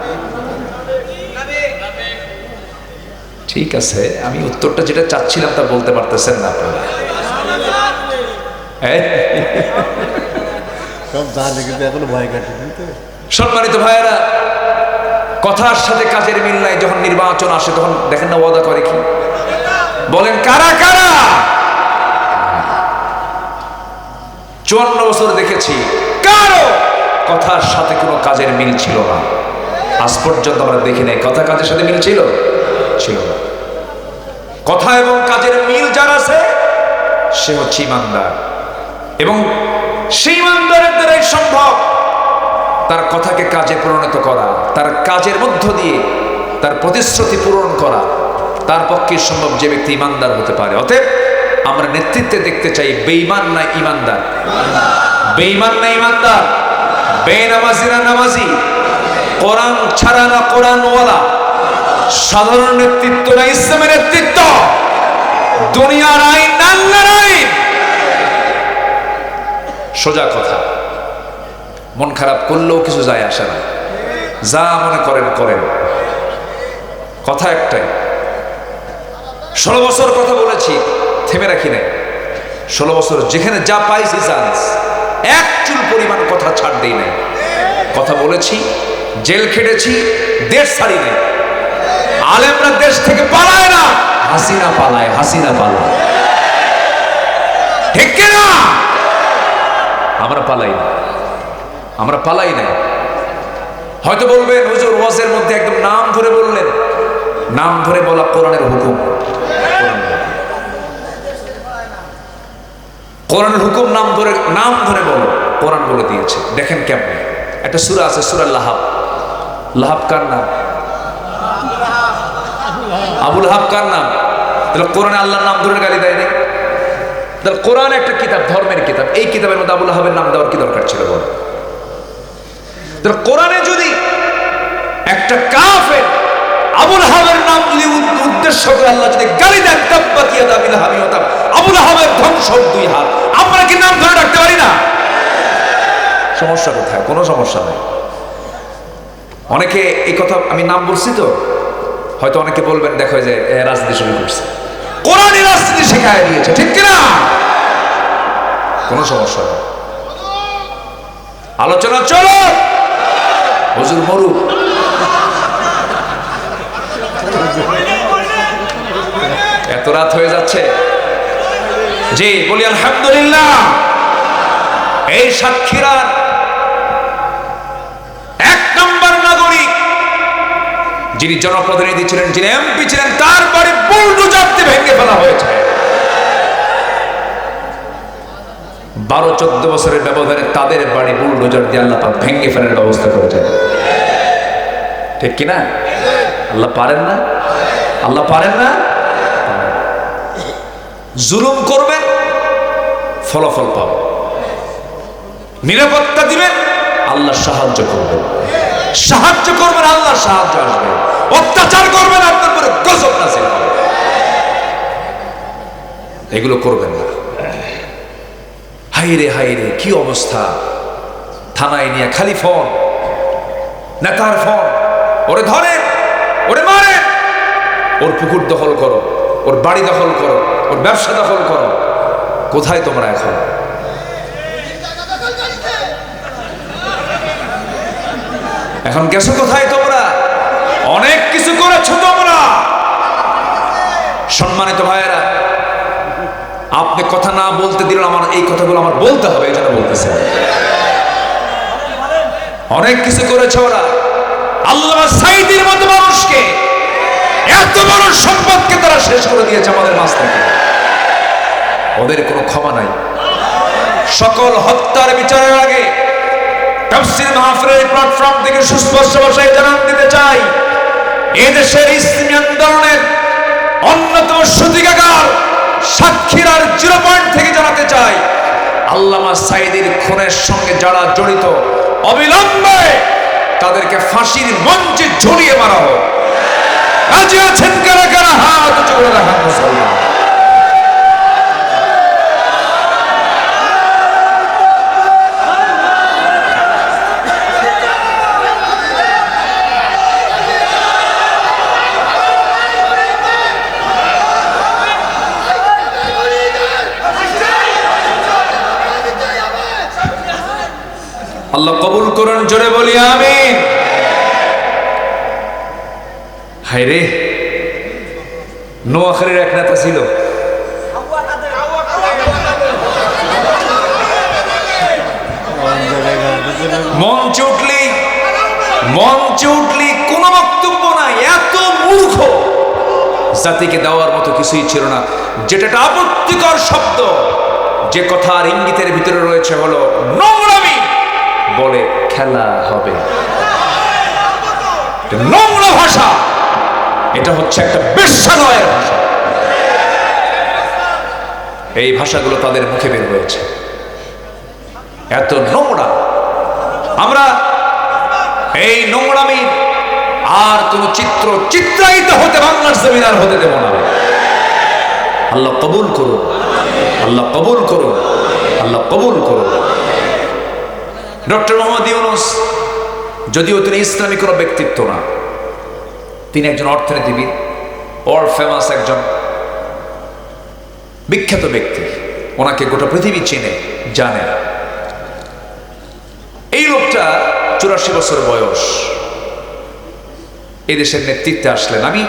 ঠিক আছে, আমি উত্তরটা যেটা চাচ্ছিলাম তা বলতে পারতেছেন না আপনারা। সম্মানিত ভাইয়েরা, কথার সাথে কাজের মিল নাই। যখন নির্বাচন আসে তখন দেখেন না ওয়াদা করে কি? বলেন কারা কারা? 54 বছর দেখেছি কারো কথার সাথে কোনো কাজের মিল ছিল না। আজ পর্যন্ত আমরা দেখি নাই কথা কাজের সাথে মিল ছিল না। কথা এবং কাজের মিল যার আছে সে হচ্ছে ইমানদার, এবং সেই ইমানদারের দ্বারাই সম্ভব তার কথাকে কাজে পরিণত করা, তার কাজের মধ্য দিয়ে তার প্রতিশ্রুতি পূরণ করা। তার পক্ষে সম্ভব যে ব্যক্তি ইমানদার হতে পারে। অতএব আমরা নেতৃত্বে দেখতে চাই বেঈমান না ইমানদার, বেঈমান না ইমানদার, বেনামাজি না নামাজি, কোরআন ছাড়া না কোরআনওয়ালা, সাধারণ নেতৃত্ব না ইসলামের নেতৃত্ব, দুনিয়ার আইন না আল্লাহর আইন। সোজা কথা, মন খারাপ করলেও কিছু যায় আসে না, যা মনে করেন করেন। কথা একটাই। 16 বছর কথা বলেছি, থেমে রাখি নাই। 16 বছর যেখানে যা পাইছি চান্স, এক চুল পরিমাণ কথা ছাড় দেই নাই। কথা বলেছি, জেল খেটেছি, দেশ ছাড়ি নাই। আলেমরা দেশ থেকে পালায় না, হাসিনা পালায়, হাসিনা পালায়, ঠিক কিনা? আমরা পালাই না, আমরা পালাই না। হয়তো বলবেন হুজুর ওয়াজের মধ্যে একদম নাম ধরে বললেন। নাম ধরে বলা কোরআনের হুকুম, কোরআনের হুকুম। নাম ধরে বলো, কোরআন বলে দিয়েছে। দেখেন কেমন একটা সূরা আছে, সূরা লাহাব। লাহাব কার নাম? আবু লাহাব কার নাম? তাহলে কোরআনে আল্লাহর নাম ধরে গালি দেয় নাই? তাহলে কোরআন একটা কিতাব, ধর্মের কিতাব, এই কিতাবের মধ্যে আবু লাহাবের নাম দেওয়ার কি দরকার ছিল বল? তাহলে কোরআনে যদি একটা কাফের আবু লাহাবের নাম যদি উদ্দেশ্য করে আল্লাহ যদি গালি দেন, তাব্বাত ইয়াদা আবি লাহাবি ওয়া তাব, আবু লাহাবের ধ্বংস 2 হাত, আমরা কি নাম ধরে রাখতে পারি না? সমস্যা কোথায়? কোনো সমস্যা নেই। অনেকে এই কথা, আমি নাম বলছি তো, হয়তো অনেকে বলবেন দেখো যে রাজনীতি শুরু করছে, কোরআনই রাজনীতি শেখায় দিয়েছে, ঠিক কিনা? কোনো সমস্যা নেই, আলোচনা চলো। হুজুর মরুক, এত রাত হয়ে যাচ্ছে, জি বলি আলহামদুলিল্লাহ। এই সাতক্ষীরার এক নম্বর নাগরিক যিনি জনপ্রতিনিধি ছিলেন, যিনি এমপি ছিলেন, তার বাড়ি বুলডোজার দিয়ে ভেঙে ফেলা হয়েছে। 12-14 বছরের ব্যবধানে তাদের বাড়ি বুলডোজার দিয়ে আল্লাহ পাক ভেঙে ফেলার ব্যবস্থা করেছেন। ঠিক কিনা? আল্লাহ পারেন না? আল্লাহ পারেন না? জুলুম করবেন, ফলাফল পাবেন। নিরাপত্তা দিবেন, আল্লাহ সাহায্য করবেন। সাহায্য করবেন, আল্লাহ সাহায্য আসবে। অত্যাচার করবেন, আপনার উপরে গজব নাযিল হবে। এগুলো করবেন না। হাইরে হাইরে কি অবস্থা! থানায় নিয়ে খালি ফোন, নেতার ফোন, ওরে ধরেন, ওরে মারেন, ওর পুকুর দখল করো, ওর বাড়ি দখল করো, ওর ব্যবসা দখল করো। কোথায় তোমরা এখন? এখন গেছো কোথায় তোমরা? অনেক কিছু করেছো তোমরা। সম্মানিত ভাইয়েরা, আপনি কথা না বলতে দিলেন, আমার এই কথাগুলো আমার বলতে হবে, এই জন্য বলতেছে। অনেক কিছু করেছে ওরা। আল্লামা সাঈদীর মতো মানুষকে, এত বড় সম্পদকে তারা শেষ করে দিয়েছে আমাদের মাঝ থেকে। ওদের কোনো ক্ষমা নাই। সকল হত্যার বিচারের আগে তাফসীর মাহফিলের প্ল্যাটফর্ম থেকে সুস্পষ্ট ভাষায় জানান দিতে চাই, এদেশের ইসলামী আন্দোলনের অন্যতম সূতিকাগার সাতক্ষীরার 0 পয়েন্ট থেকে জানাতে চাই, আল্লামা সাঈদীর খুনের সঙ্গে যারা জড়িত, অবিলম্বে তাদেরকে ফাঁসির মঞ্চে ঝুলিয়ে মারা হোক। রাজি আছেন কারা কারা? হাত উঁচু করে দেখান মুসলমান। আল্লাহ কবুল করুন, জোরে বলি আমিন। হায়রে, নোয়াখালীর এক নেতা ছিল, মঞ্চে উঠলি কোনো বক্তব্য নাই, এত মূর্খ, জাতিকে দেওয়ার মতো কিছুই ছিল না। যেটা আপত্তিকর শব্দ, যে কথার ইঙ্গিতের ভিতরে রয়েছে হলো নোংরামি, বলে খেলা হবে। নোংরা ভাষা, এটা হচ্ছে একটা বেশ্যালয়ের ভাষা। এই ভাষাগুলো তাদের মুখে বের হয়েছে, এত নোংরা। আমরা এই নোংরামি আর কোন চিত্রায়িত হতে বাংলার জমিন আর হতে দেব না। আল্লাহ কবুল করুন, আল্লাহ কবুল করুন, আল্লাহ কবুল করুন। ডক্টর মোহাম্মদ ইউনূস যদিও তিনি ইসলামী কোনো ব্যক্তিত্ব না, তিনি একজন অর্থনীতিবিদ, ওয়ার্ল্ড ফেমাস একজন বিখ্যাত ব্যক্তি। ওনাকে গোটা পৃথিবী চেনে, জানে। এই লোকটা 84 বছর বয়স, এই দেশের নেতৃত্বে আসলেন। আমি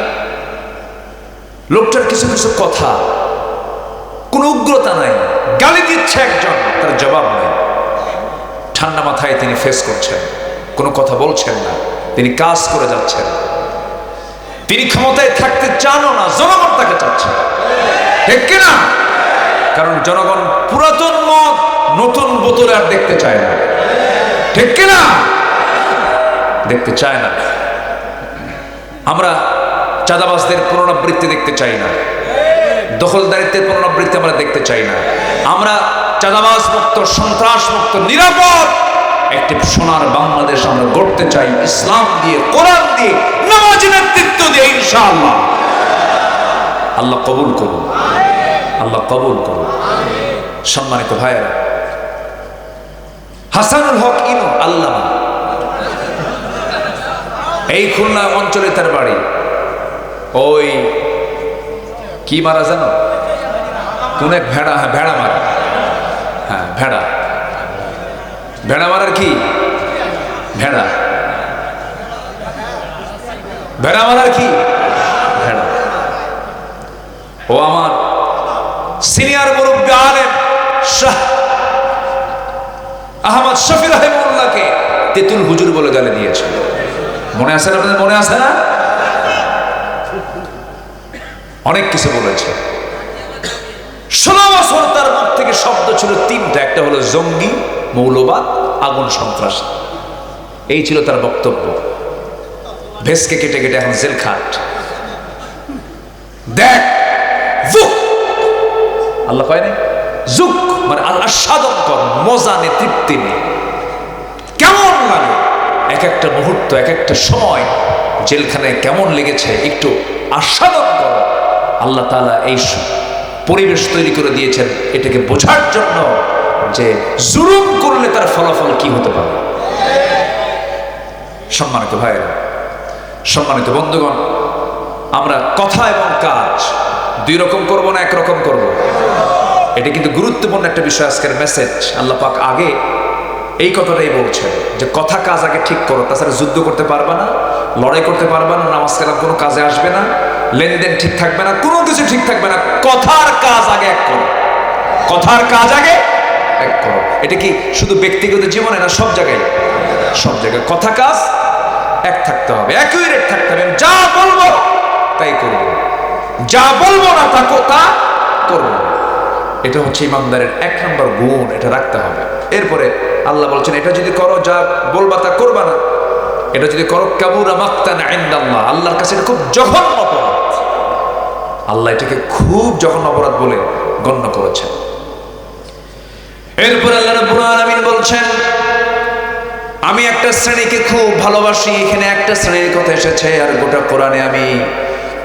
লোকটার কিছু কিছু কথা, কোন উগ্রতা নাই, গালি দিচ্ছে একজন, তার জবাব নাই, ঠান্ডা মাথায় তিনি ফেস করছেন, কোনো কথা বলছেন না, তিনি কাজ করে যাচ্ছেন। তিনি ক্ষমতায় থাকতে চানও না, জনগণ তাকে চাচ্ছে, ঠিক কিনা? কারণ জনগণ পুরাতন মদ নতুন বোতলে আর দেখতে চায় না, ঠিক কিনা? দেখতে চায় না। আমরা চাঁদাবাজদের পুনরাবৃত্তি দেখতে চাই না, দখলদারিত্বের পুনরাবৃত্তি আমরা দেখতে চাই না। আমরা চাঁদাবাজ মুক্ত, সন্ত্রাস মুক্ত, নিরাপদ একটি সোনার বাংলাদেশ আমরা গড়তে চাই, ইসলাম দিয়ে, কোরআন দিয়ে, নামাজি নেতৃত্ব দিয়ে, ইনশাআল্লাহ। আল্লাহ কবুল করুন, আল্লাহ কবুল করুন। সম্মানিত ভাইয়েরা, হাসানুল হক ইনু আল্লামা, এই খুলনা অঞ্চলে তার বাড়ি। ওই কি মারা জানো? কোন এক ভেড়া, হ্যাঁ ভেড়া মারা, হ্যাঁ ভেড়া, ভেড়া মারার কি? ভেড়া, ভেড়া মারার কি? ভেড়া। ও আমার সিনিয়র মুরব্বী শাহ আহমদ শফি রাহিমাহুল্লাহকে তেতুল হুজুর বলে গালি দিয়েছিল। মনে আছে না আপনাদের? মনে আছে না? অনেক কিছু বলেছে। 16 বছর তার মুখ থেকে শব্দ ছিল তিনটা, একটা হলো জঙ্গি, মৌলবাদ, আগুন সন্ত্রাসী। এই ছিল তার বক্তব্য। ভেসকে কেটে কেটে এখন জেল খাট। দেখ আল্লাহ কয় না জুক, মানে আল্লাহ সাধন কর, মজা নে, তৃপ্তি নে। কেমন লাগে এক একটা মুহূর্ত, এক একটা সময় জেলখানায় কেমন লেগেছে একটু আস্বাদন করো। আল্লাহ তাআলা এই পরিবেশ তৈরি করে দিয়েছেন এটাকে বোঝার জন্য যে জুলুম করলে তার ফলাফল কি হতে পারে। সম্মানিত ভাইয়েরা, সম্মানিত বন্ধুগণ, আমরা কথা এবং কাজ দুই রকম করব না একরকম করব? এটা কিন্তু গুরুত্বপূর্ণ একটা বিষয়, আজকের মেসেজ। আল্লাহ পাক আগে এই কথাটাই বলছেন যে কথা কাজ আগে ঠিক করো, তাছাড়া যুদ্ধ করতে পারবে না, লড়াই করতে পারবে না, নামাজ কালাম কোনো কাজে আসবে না, লেনদেন ঠিক থাকবে না, কোনো কিছু ঠিক থাকবে না। কথার কাজ আগে এক করো, কথার কাজ আগে এক করো। এটা কি শুধু ব্যক্তিগত জীবনে না, সব জায়গায়? সব জায়গায় কথা কাজ এক থাকতে হবে, অ্যাকুরেট থাকতে হবে। যা বলবো তাই করব, যা বলবো না তা করব। এটা হচ্ছে ইমানদারের 1 নম্বর গুণ, এটা রাখতে হবে। এরপরে আল্লাহ বলছেন এটা যদি করো, যা বলবা তা করবা না, এটা যদি করো কাবুরা মাকতান ইনদাল্লাহ, আল্লাহর কাছে এটা খুব জঘন্য অপরাধ। আল্লাহ এটাকে খুব জঘন্য অপরাধ বলে গণ্য করেছেন। এরপর আল্লাহ রাব্বুল আলামিন বলছেন আমি একটা শ্রেণীকে খুব ভালোবাসি। এখানে একটা শ্রেণীর কথা এসেছে, আর গোটা কোরআনে আমি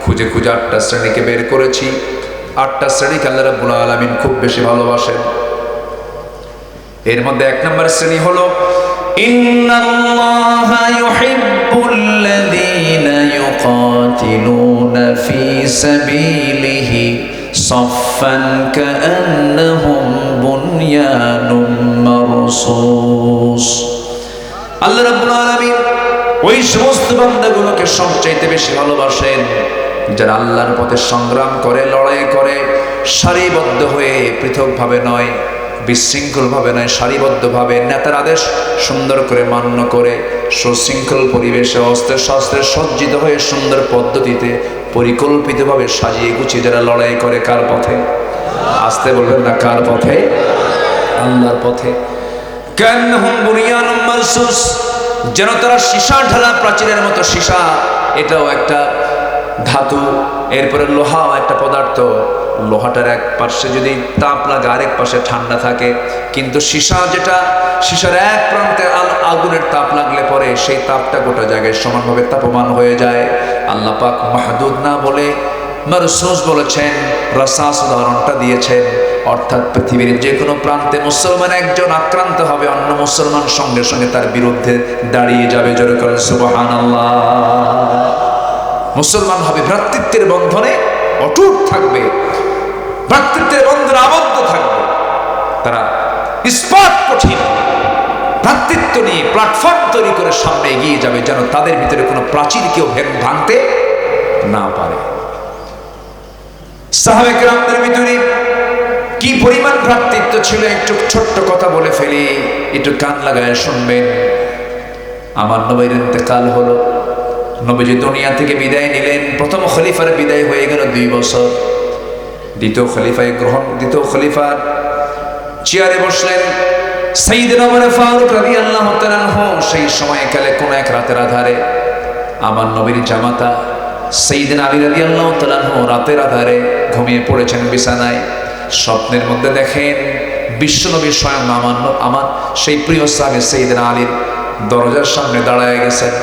খুঁজে খুঁজে 8টা শ্রেণীকে বের করেছি। 8টা শ্রেণীকে আল্লাহ রাব্বুল আলামিন খুব বেশি ভালোবাসেন। এর মধ্যে 1 নম্বর শ্রেণী হলো ইন্নাল্লাহা ইউহিব্বুল্লাযীনা ইউকাতিলুনা ফী সাবিলিহি সাফফান কাআন্নাহুম বুনয়ানুম মারসুস। আল্লাহ রাব্বুল আলামিন ওই সমস্ত বান্দাগুলোকে সবচাইতে বেশি ভালোবাসেন যারা আল্লাহর পথে সংগ্রাম করে, লড়াই করে, সারিবদ্ধ হয়ে, পৃথকভাবে নয়, বিশৃঙ্খলভাবে নয়, সারিবদ্ধভাবে নেতার আদেশ সুন্দর করে মান্য করে, সুশৃঙ্খল পরিবেশে অস্ত্রে শস্ত্রে সজ্জিত হয়ে সুন্দর পদ্ধতিতে পরিকল্পিতভাবে সাজিয়ে গুছিয়ে যারা লড়াই করে। কার পথে? আসতে বলবেন না, কার পথে? আল্লাহর পথে। কান্নাহুম বুনিয়ানুম মারসুস, যেন তারা সীসা ঢালা প্রাচীরের মতো। সীসা এটাও একটা ধাতু, এরপরে লোহাও একটা পদার্থ। লোহাটার এক পাশে যদি তাপ লাগে, আরেক পাশে ঠান্ডা থাকে, কিন্তু সীসা যেটা, সীসার এক প্রান্তে আগুনের তাপ লাগলে পরে সেই তাপটা গোটা জায়গায় সমানভাবে তাপমান হয়ে যায়। আল্লাহ পাক মাহদুদ না বলে মারসুস বলেছেন, রাসাস উদাহরণটা দিয়েছেন। অর্থাৎ পৃথিবীর যে কোনো প্রান্তে মুসলমান একজন আক্রান্ত হবে, অন্য মুসলমান সঙ্গে সঙ্গে তার বিরুদ্ধে দাঁড়িয়ে যাবে। জোরে করেন সুবহানাল্লাহ। মুসলমান হবে, ভ্রাতৃত্বের বন্ধনে অটুট থাকবে, ভ্রাতৃত্বের বন্ধনে আবদ্ধ থাকবে। তারা ইস্পাত কঠিন ভ্রাতৃত্ব নিয়ে প্ল্যাটফর্ম তৈরি করে সামনে এগিয়ে যাবে, যেন তাদের ভিতরে কোনো প্রাচীর কেউ ভাঙতে না পারে। সাহাবে কেরামদের ভিতরে কি পরিমাণ ভ্রাতৃত্ব ছিল, একটু ছোট্ট কথা বলে ফেলি, একটু কান লাগায় শুনবেন। আমার নবীর ইন্তেকাল হলো, নবীজি দুনিয়া থেকে বিদায় নিলেন। প্রথম খলিফার বিদায় হয়ে গেল 2 বছর। দ্বিতীয় খলিফার চেয়ারে বসলেন সাইয়েদনা ওমর ফারুক রাদিয়াল্লাহু তাআলা আনহু। সেই সময়কালে কোন এক রাতের আধারে আমার নবীর জামাতা সাইয়েদনা আলী রাদিয়াল্লাহু তাআলা আনহু রাতের আধারে ঘুমিয়ে পড়েছেন বিছানায়। স্বপ্নের মধ্যে দেখেন বিশ্বনবী স্বয়ং আমার সেই প্রিয় সাহাবী সাইয়েদনা আলীর দরজার সামনে দাঁড়ায় গেছেন।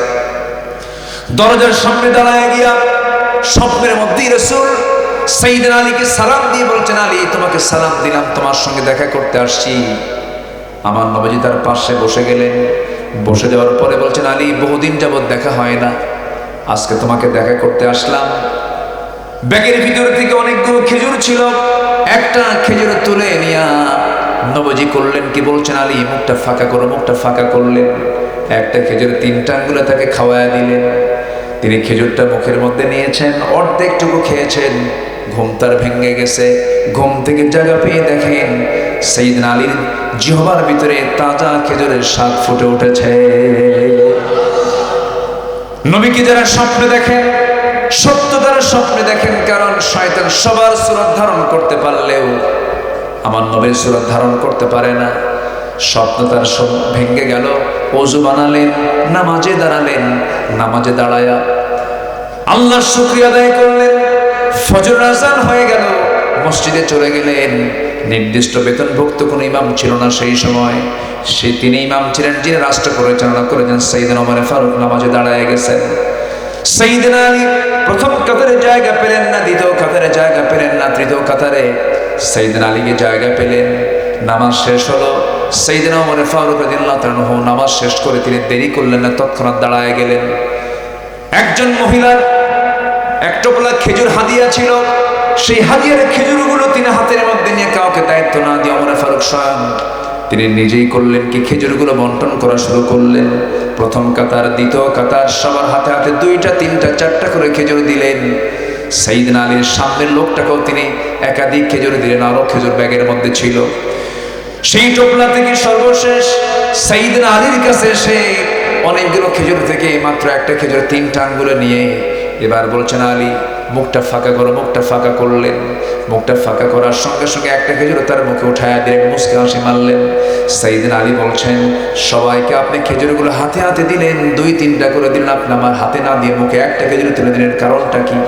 দরজার সামনে দাঁড়ায় গিয়া স্বপ্নের মধ্যেই রাসূল সাইয়েদনা আলীকে সালাম দিয়ে বলছেন, আলী তোমাকে সালাম দিলাম, তোমার সঙ্গে দেখা করতে আসছি। আমার নবীজি তার পাশে বসে গেলেন। বসে যাওয়ার পরে বলছেন, আলী বহুদিন যাবত দেখা হয় না, আজকে তোমাকে দেখা করতে আসলাম। ব্যাগের ভিতর থেকে অনেকগুলো খেজুর ছিল, একটা খেজুর তুলে নিয়ে নবীজি করলেন কি, বলছেন আলী মুখটা ফাঁকা করো। মুখটা ফাঁকা করলেন, একটা খেজুর 3টা আঙ্গুলে তাকে খাওয়ায় দিলেন। তিনি খেজুরটা মুখের মধ্যে নিয়েছেন, অর্ধেকটুকু খেয়েছেন। ঘুম তার ভেঙে গেছে। ঘুম থেকে জায়গা পেয়ে দেখেন সাইয়েদনা আলীর জিহ্বার ভিতরে তাজা খেজুরের স্বাদ ফুটে উঠেছে। নবীকে যারা স্বপ্নে দেখেন, সত্য দ্বারা স্বপ্নে দেখেন, কারণ শয়তান সবার সূরত ধারণ করতে পারলেও আমার নবীর সূরত ধারণ করতে পারে না। স্বপ্ন তার সব ভেঙে গেল। ওযু বানালেন, নামাজে দাঁড়ালেন, নামাজে দাঁড়ায়া আল্লাহর শুকরিয়া আদায় করলেন। ফজর আযান হয়ে গেল, মসজিদে চলে গেলেন। নির্দিষ্ট বেতনভুক্ত কোনো ইমাম ছিল না সেই সময়। তিনি ইমাম ছিলেন, যিনি রাষ্ট্র পরিচালনা করেছেন সাইয়েদনা ওমর ফারুক নামাজে দাঁড়ায় গেছেন। সাইয়েদনা আলী প্রথম কাতারে জায়গা পেলেন না, দ্বিতীয় কাতারে জায়গা পেলেন না, তৃতীয় কাতারে সাইয়েদনা আলীকে জায়গা পেলেন। নামাজ শেষ হলো। সাইয়েদনা ওমর ফারুক রাদিয়াল্লাহু তাআলা নামাজ শেষ করে তিনি দেরি করলেন না, তৎক্ষণাৎ দাঁড়ায় গেলেন। একজন মহিলার এক টোপলা খেজুর হাদিয়া ছিল। সেই হাদিয়ার খেজুরগুলো তিনি হাতের মধ্যে নিয়ে কাউকে দায়িত্ব না দিয়ে ওমর ফারুক স্বয়ং তিনি নিজেই করলেন কি, খেজুরগুলো বন্টন করা শুরু করলেন। প্রথম কাতার, দ্বিতীয় কাতার সবার হাতে হাতে 2টা 3টা 4টা করে খেজুর দিলেন। সাইয়েদনা আলীর সামনের লোকটাকেও তিনি একাধিক খেজুর দিলেন, আরো খেজুর ব্যাগের মধ্যে ছিল। সেই টোপলা থেকে সর্বশেষ সাইয়েদনা আলীর কাছে এসে অনেকগুলো খেজুর থেকে মাত্র একটা খেজুর 3টা আঙ্গুলে নিয়ে এবার বলছেন, আলী মুখটা ফাঁকা করো। মুখটা ফাঁকা করলেন। মুখটা ফাঁকা করার সঙ্গে সঙ্গে একটা খেজুর তার মুখে উঠায় দিলেন, মুচকি হাসি মারলেন। সাইয়েদনা আলী বলছেন, সবাইকে আপনি খেজুরগুলো হাতে হাতে দিলেন, 2-3টা করে দিলেন, আপনি আমার হাতে না দিয়ে মুখে একটা খেজুর তুলে দিলেন, কারণটা কি?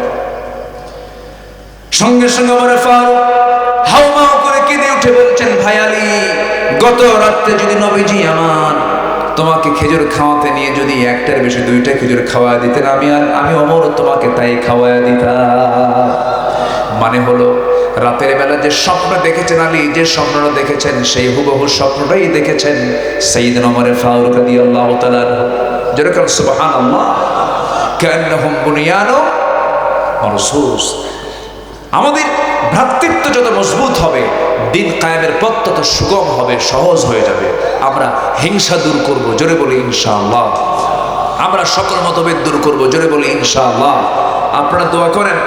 সঙ্গে সঙ্গে ওমর ফারুক হাউমাউ করে কেঁদে উঠে বলছেন, ভাই আলী, গত রাতে যদি নবীজি আমার তোমাকে খেজুর খাওয়াতে নিয়ে যদি একটার বেশি 2টা খেজুর খাওয়া দিতেন, আমি ওমর তোমাকে তাই খাওয়া দিতাম। মানে হলো রাতের বেলা যে স্বপ্ন দেখেছেন আলী, যে স্বপ্নটা দেখেছেন সেই হুবহু স্বপ্নটাই দেখেছেন সাইয়েদনা ওমর ফারুক রাদিয়াল্লাহু তাআলা। যেরকম সুবহানাল্লাহ, কান্নাহুম বুনিয়ানুম মারসুস। আমাদের ভ্রাতৃত্ব যত মজবুত হবে, দিন কায়েমের পথ তত সুগম হবে, সহজ হয়ে যাবে। আমরা হিংসা দূর করব, জোরে বলি ইনশাআল্লাহ। আমরা সকল মতভেদ দূর করব, জোরে বলি ইনশাআল্লাহ। আপনারা দোয়া করেন,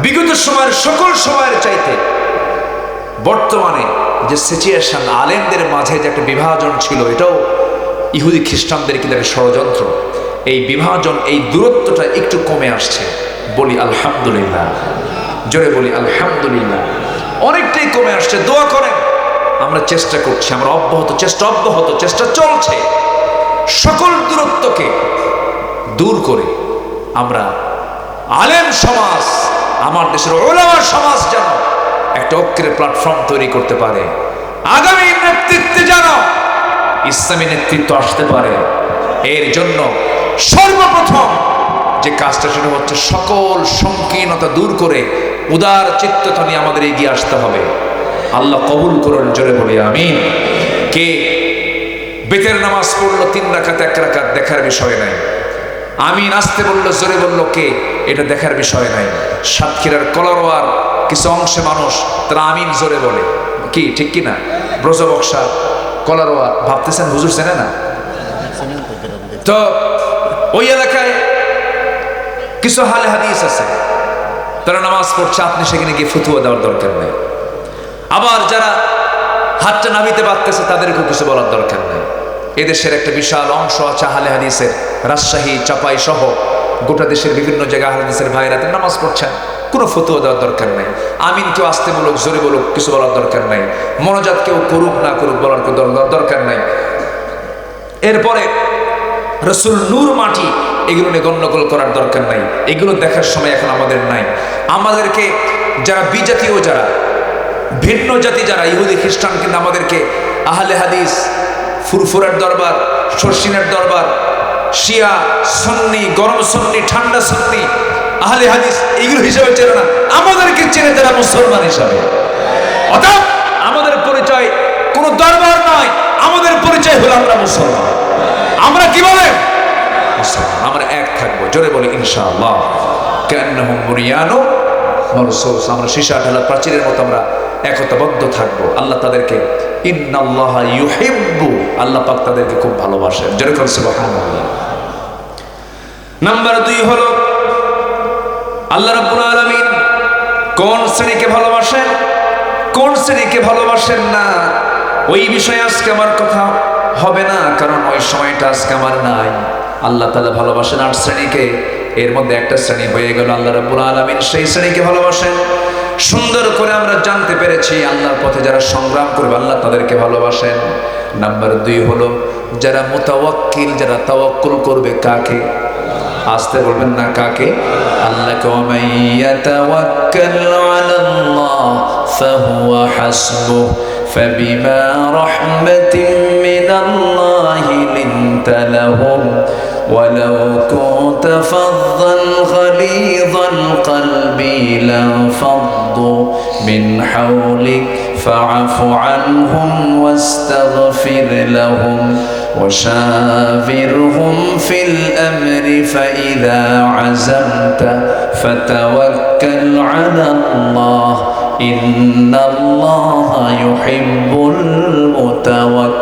বিগত সময়ের সকল সময়ের চাইতে বর্তমানে যে সিচুয়েশন, আলেমদের মাঝে যে একটা বিভাজন ছিল, এটাও ইহুদি খ্রিস্টানদের কিন্তু একটা ষড়যন্ত্র। এই বিভাজন, এই দূরত্বটা একটু কমে আসছে। বলি আলহামদুলিল্লাহ, জোরে বলি আলহামদুলিল্লাহ। অনেকটাই কমে আসছে। দোয়া করেন, আমরা চেষ্টা করছি, আমরা অব্যাহত চেষ্টা চলছে সকল দূরত্বকে দূর করে আমরা আলেম সমাজ, আমার দেশের উলামা সমাজ যেন একটা ঐক্যের প্ল্যাটফর্ম তৈরি করতে পারে। আগামী নেতৃত্বে যেন ইসলামী নেতৃত্ব আসতে পারে। এর জন্য সর্বপ্রথম যে কাজটা সেটা হচ্ছে সকল সংকীর্ণতা দূর করে উদার চিত্ততা নিয়ে আমাদের এগিয়ে আসতে হবে। আল্লাহ কবুল করুন, জোরে বলি আমিন। কে বেতের নামাজ পড়লো 3 রাকাত 1 রাকাত দেখার বিষয় নাই। আমিন আসতে বললো, জোরে বললো কে, এটা দেখার বিষয় নাই। সাতক্ষীরার কলারোয়ার কিছু অংশে মানুষ তারা আমিন জোরে বলে, কি ঠিক কি না? ব্রজবক্সা, কলারোয়া, ভাবতেছেন হুজুর চেনে না? তো ওই এলাকায় কিছু হালে হাদিস আছে, তারা নামাজ পড়ছে, আপনি সেখানে গিয়ে ফতুয়া দেওয়ার দরকার নেই। আবার যারা হাতটা নামিতে পারতেছে তাদেরকেও কিছু বলার দরকার নেই। এদেশের একটা বিশাল অংশ আছে আহলে হাদিসের, রাজশাহী, চাপাই সহ গোটা দেশের বিভিন্ন জায়গায় আহলে হাদিসের ভাইরা নামাজ পড়ছেন, কোনো ফতুয়া দেওয়ার দরকার নেই। আমিন কেউ আসতে বলুক, জোরে বলুক, কিছু বলার দরকার নাই। মনোজাত কেউ করুক না করুক, বলার দরকার নাই। এরপরে রসুল নূর মাটি, এগুলো নিয়ে গণ্ডগোল করার দরকার নাই। এগুলো দেখার সময় এখন আমাদের নাই। আমাদেরকে যারা বিজাতীয়, যারা ভিন্ন জাতি, যারা ইহুদি খ্রিস্টান, কিন্তু আমাদেরকে আহলে হাদিস, ফুরফুরার দরবার, শর্ষিনের দরবার, শিয়া, সুন্নি, গরম সুন্নি, ঠান্ডা সুন্নি, আহলে হাদিস, এগুলো হিসাবে চেনে না। আমাদেরকে চেনে তারা মুসলমান হিসাবে। অর্থাৎ আমাদের পরিচয় কোনো দরবার নয়, আমাদের পরিচয় হলো আমরা মুসলমান। আমরা কি বলেন? আমরা এক থাকবো, জোরে বলি ইনশাআল্লাহ। কান্নাহুম বুনিয়ানুম মারসুস। আমরা সীসা ঢালা প্রাচীরের মতো আমরা একতাবদ্ধ থাকবো। আল্লাহ তাদেরকে ইন্নাল্লাহা ইউহিব্বু, আল্লাহ পাক তাদেরকে খুব ভালোবাসেন, জোরে করে সুবহানাল্লাহ। নাম্বার 2 হলো আল্লাহ রাব্বুল আলামিন কোন শ্রেণীকে ভালোবাসেন? কোন শ্রেণীকে ভালোবাসেন না, ওই বিষয়ে আজকে আমার কথা হবে না, কারণ ওই সময়টা আজকে আমার নাই। আল্লাহ তাআলা ভালোবাসেন 8 শ্রেণীকে, এর মধ্যে একটা শ্রেণী হয়ে গেল আল্লাহ রাব্বুল আলামিন সেই শ্রেণীকে ভালোবাসেন। সুন্দর করে আমরা জানতে পেরেছি আল্লাহর পথে যারা সংগ্রাম করবে আল্লাহ তাদেরকে ভালোবাসেন। নাম্বার 2 হলো যারা মুতাওয়াক্কিল, যারা তাওয়াক্কুল করবে কাকে? আসতে বলবেন না, কাকে? আল্লাহকে। ওয়ামান ইয়াতাওয়াক্কাল আলাল্লাহ ফাহুয়া হাসবুহ ফাবিমা রাহমাতিন মিনাল্লাহি লিনতা লাহুম ওয়ালাউ কুনতা ফাযযান গালিযাল কলবি লাফাদ্দু মিন হাওলিক ফাআফু আনহুম ওয়াস্তাগফির লাহুম وشاورهم في الأمر فإذا عزمت فتوكل على الله إن الله يحب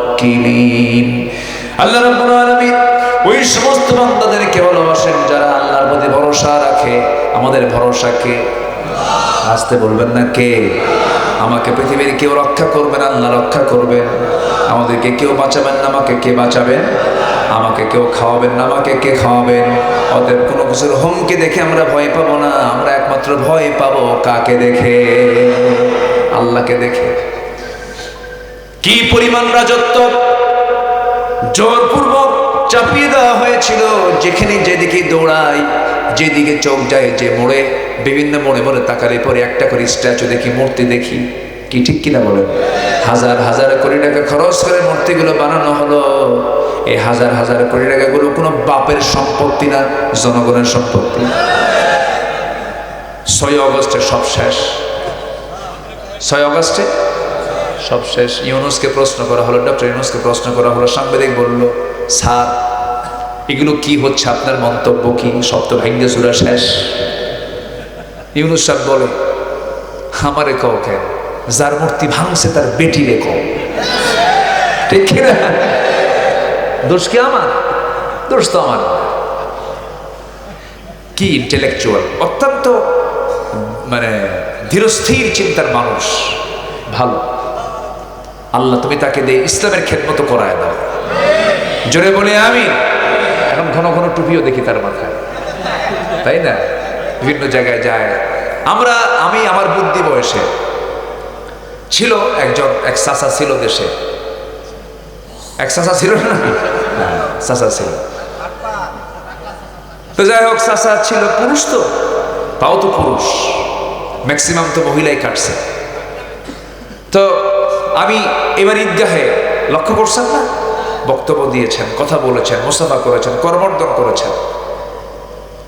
المتوكلين আল্লাহ রাব্বুল আলামিন ওই সমস্ত বান্দাদেরকে ভালোবাসেন যারা আল্লাহর প্রতি ভরসা রাখে। আমাদের ভরসা কে? আসতে বলবেন না, কে? আমাকে পৃথিবীর কেউ রক্ষা করবেন, আল্লাহ রক্ষা করবেন। আমাদেরকে কেউ বাঁচাবেন না, আমাকে কে বাঁচাবেন? আমাকে কেউ খাওয়াবেন না, আমাকে কে খাওয়াবেন? অতএব কোনো কিছুর হুমকি দেখে আমরা ভয় পাবো না, আমরা একমাত্র ভয় পাবো কাকে দেখে? আল্লাহকে দেখে। কি পরিমাণ রাজত্ব জোরপূর্বক চাপিয়ে দেওয়া হয়েছিল, যেখানে যেদিকে দৌড়াই, যেদিকে চোখ যায়, যে মোড়ে, বিভিন্ন মোড়ে মোড়ে তাকালে পরে একটা করে স্ট্যাচু দেখি, মূর্তি দেখি। কি ঠিক কিনা বলেন? হাজার হাজার কোটি টাকা খরচ করে মূর্তিগুলো বানানো হলো। এই হাজার হাজার কোটি টাকাগুলো কোনো বাপের সম্পত্তি না, জনগণের সম্পত্তি। 6 আগস্টে সব শেষ। 6 আগস্টে সব শেষ। ইউনূসকে প্রশ্ন করা হলো, ডক্টর ইউনূসকে প্রশ্ন করা হলো, সাংবাদিক বলল, স্যার এগুলো কি হচ্ছে, আপনার মন্তব্য কি? সব তো ভাঙ্গে চূড়া শেষ। ইউনূস সাহেব বলে, আমারে কও কেন? যার মূর্তি ভাঙছে তার বেটি রে কও। ঠিক কিনা? দোষ কি আমার? দোষ তো আমার। কি ইন্টেলেকচুয়াল, অত্যন্ত মানে ধীরস্থির চিন্তার মানুষ, ভালো। আল্লাহ তুমি তাকে দিয়ে ইসলামের খেদমত করায় দাও। জোরে বলে আমি। এখন ঘন ঘন টুপিও দেখি তার মাথায়, তাই না? বিভিন্ন জায়গায় যায়। আমি আমার বুদ্ধি বয়সে ছিল একজন, এক চাচা ছিল দেশে, এক চাচা ছিল না, চাচা ছিল। তো যাই হোক, চাচা ছিল পুরুষ, তো তাও তো পুরুষ, ম্যাক্সিমাম তো মহিলাই কাটছে। তো আমি এবার ঈদগাহে লক্ষ্য করছেন না, বক্তব্য দিয়েছেন, কথা বলেছেন, মুসাফা করেছেন, করমর্দন করেছেন।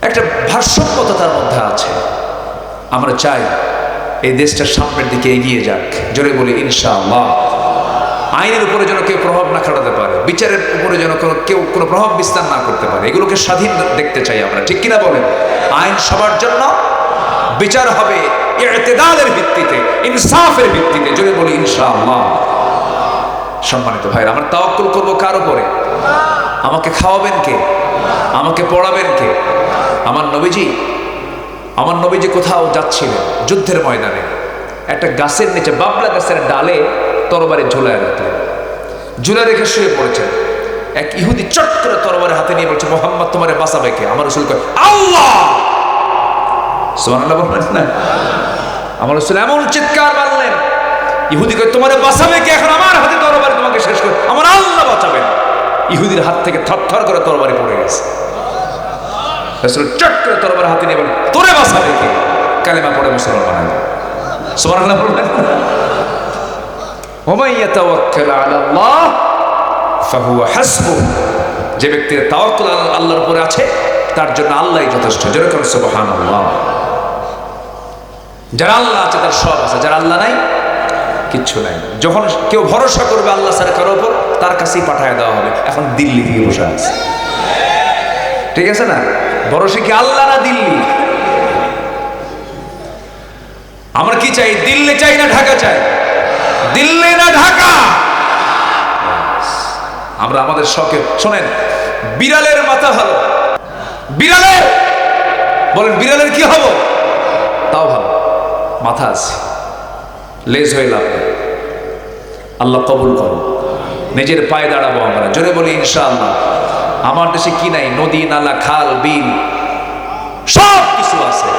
একটা ভারসাম্যতা তার মধ্যে আছে। আমরা চাই এই দেশটা সামনের দিকে এগিয়ে যাক। জোরে বলি ইনশাআল্লাহ। আইনের উপরে যেন কেউ প্রভাব না খাটাতে পারে, বিচারের উপরে যেন কেউ কোনো প্রভাব বিস্তার না করতে পারে, এগুলোকে স্বাধীন দেখতে চাই আমরা। ঠিক কিনা বলেন? আইন সবার জন্য, বিচার হবে ইতিদালের ভিত্তিতে, ইনসাফের ভিত্তিতে। জোরে বলি ইনশাআল্লাহ। সম্মানিত ভাইরা, আমরা তাওয়াক্কুল করবো কার উপরে? আমাকে খাওয়াবেন কে? আমাকে পড়াবেন কে? আমার নবীজি কোথাও যাচ্ছিলেন যুদ্ধের ময়দানে, একটা গাছের নিচে, বাবলা গাছের ডালে তরবারি ঝুলায় রাখলেন, ঝুলে রেখে শুয়ে পড়েছেন। এক ইহুদি চট করে তরবারি হাতে নিয়ে বলছে, মোহাম্মদ তোমারে বাঁচাবে কে? আমার রাসূল কয়, আল্লাহ। সুবহানাল্লাহ বলবেন না? আমার রাসূল এমন চিৎকার মারলেন, ইহুদি কয়, তোমারে বাঁচাবে কে? এখন আমার হাতে তরবারি, তোমাকে শেষ করে আমার আল্লাহ বাঁচাবেন। ইহুদির হাত থেকে থরথর করে তরবারি পড়ে গেছে। রাসূল চট করে তরবারি হাতে নিয়ে বলেন, তোরে বাঁচাবে কে? কালেমা পড়ে মুসলমান বানালেন। সুবহানাল্লাহ বলবেন? ওমান ইয়াতাওয়াক্কাল আলাল্লাহ ফাহুয়া হাসবুহ। যে ব্যক্তির তাওয়াক্কুল আল্লাহর উপরে আছে তার জন্য আল্লাহই যথেষ্ট। যেরকম সুবহানাল্লাহ। যার আল্লাহ আছে তার সব আছে, যার আল্লাহ নাই কিচ্ছু নাই। যখন কেউ ভরসা করবে আল্লাহ ছাড়া কারোর উপর, তার কাছেই পাঠায় দেওয়া হবে। এখন দিল্লি থেকে বসে আছে, ঠিক আছে না? ভরসা কি আল্লাহ না দিল্লি? আমরা কি চাই? দিল্লি চাই না ঢাকা চাই? দিল্লি না ঢাকা? আমরা আমাদের শখে, শোনেন, বিড়ালের মাথা ভালো, বিড়ালের বলেন, বিড়ালের কি হবো? তাও ভালো, মাথা আছে। লেজ হয়ে লাভ নেই। আল্লাহ কবুল করো। নিজের পায়ে দাঁড়াবো আমরা, জোরে বলি ইনশাআল্লাহ। আমার দেশে কি নাই? নদী, নালা, খাল, বিল সব কিছু আছে।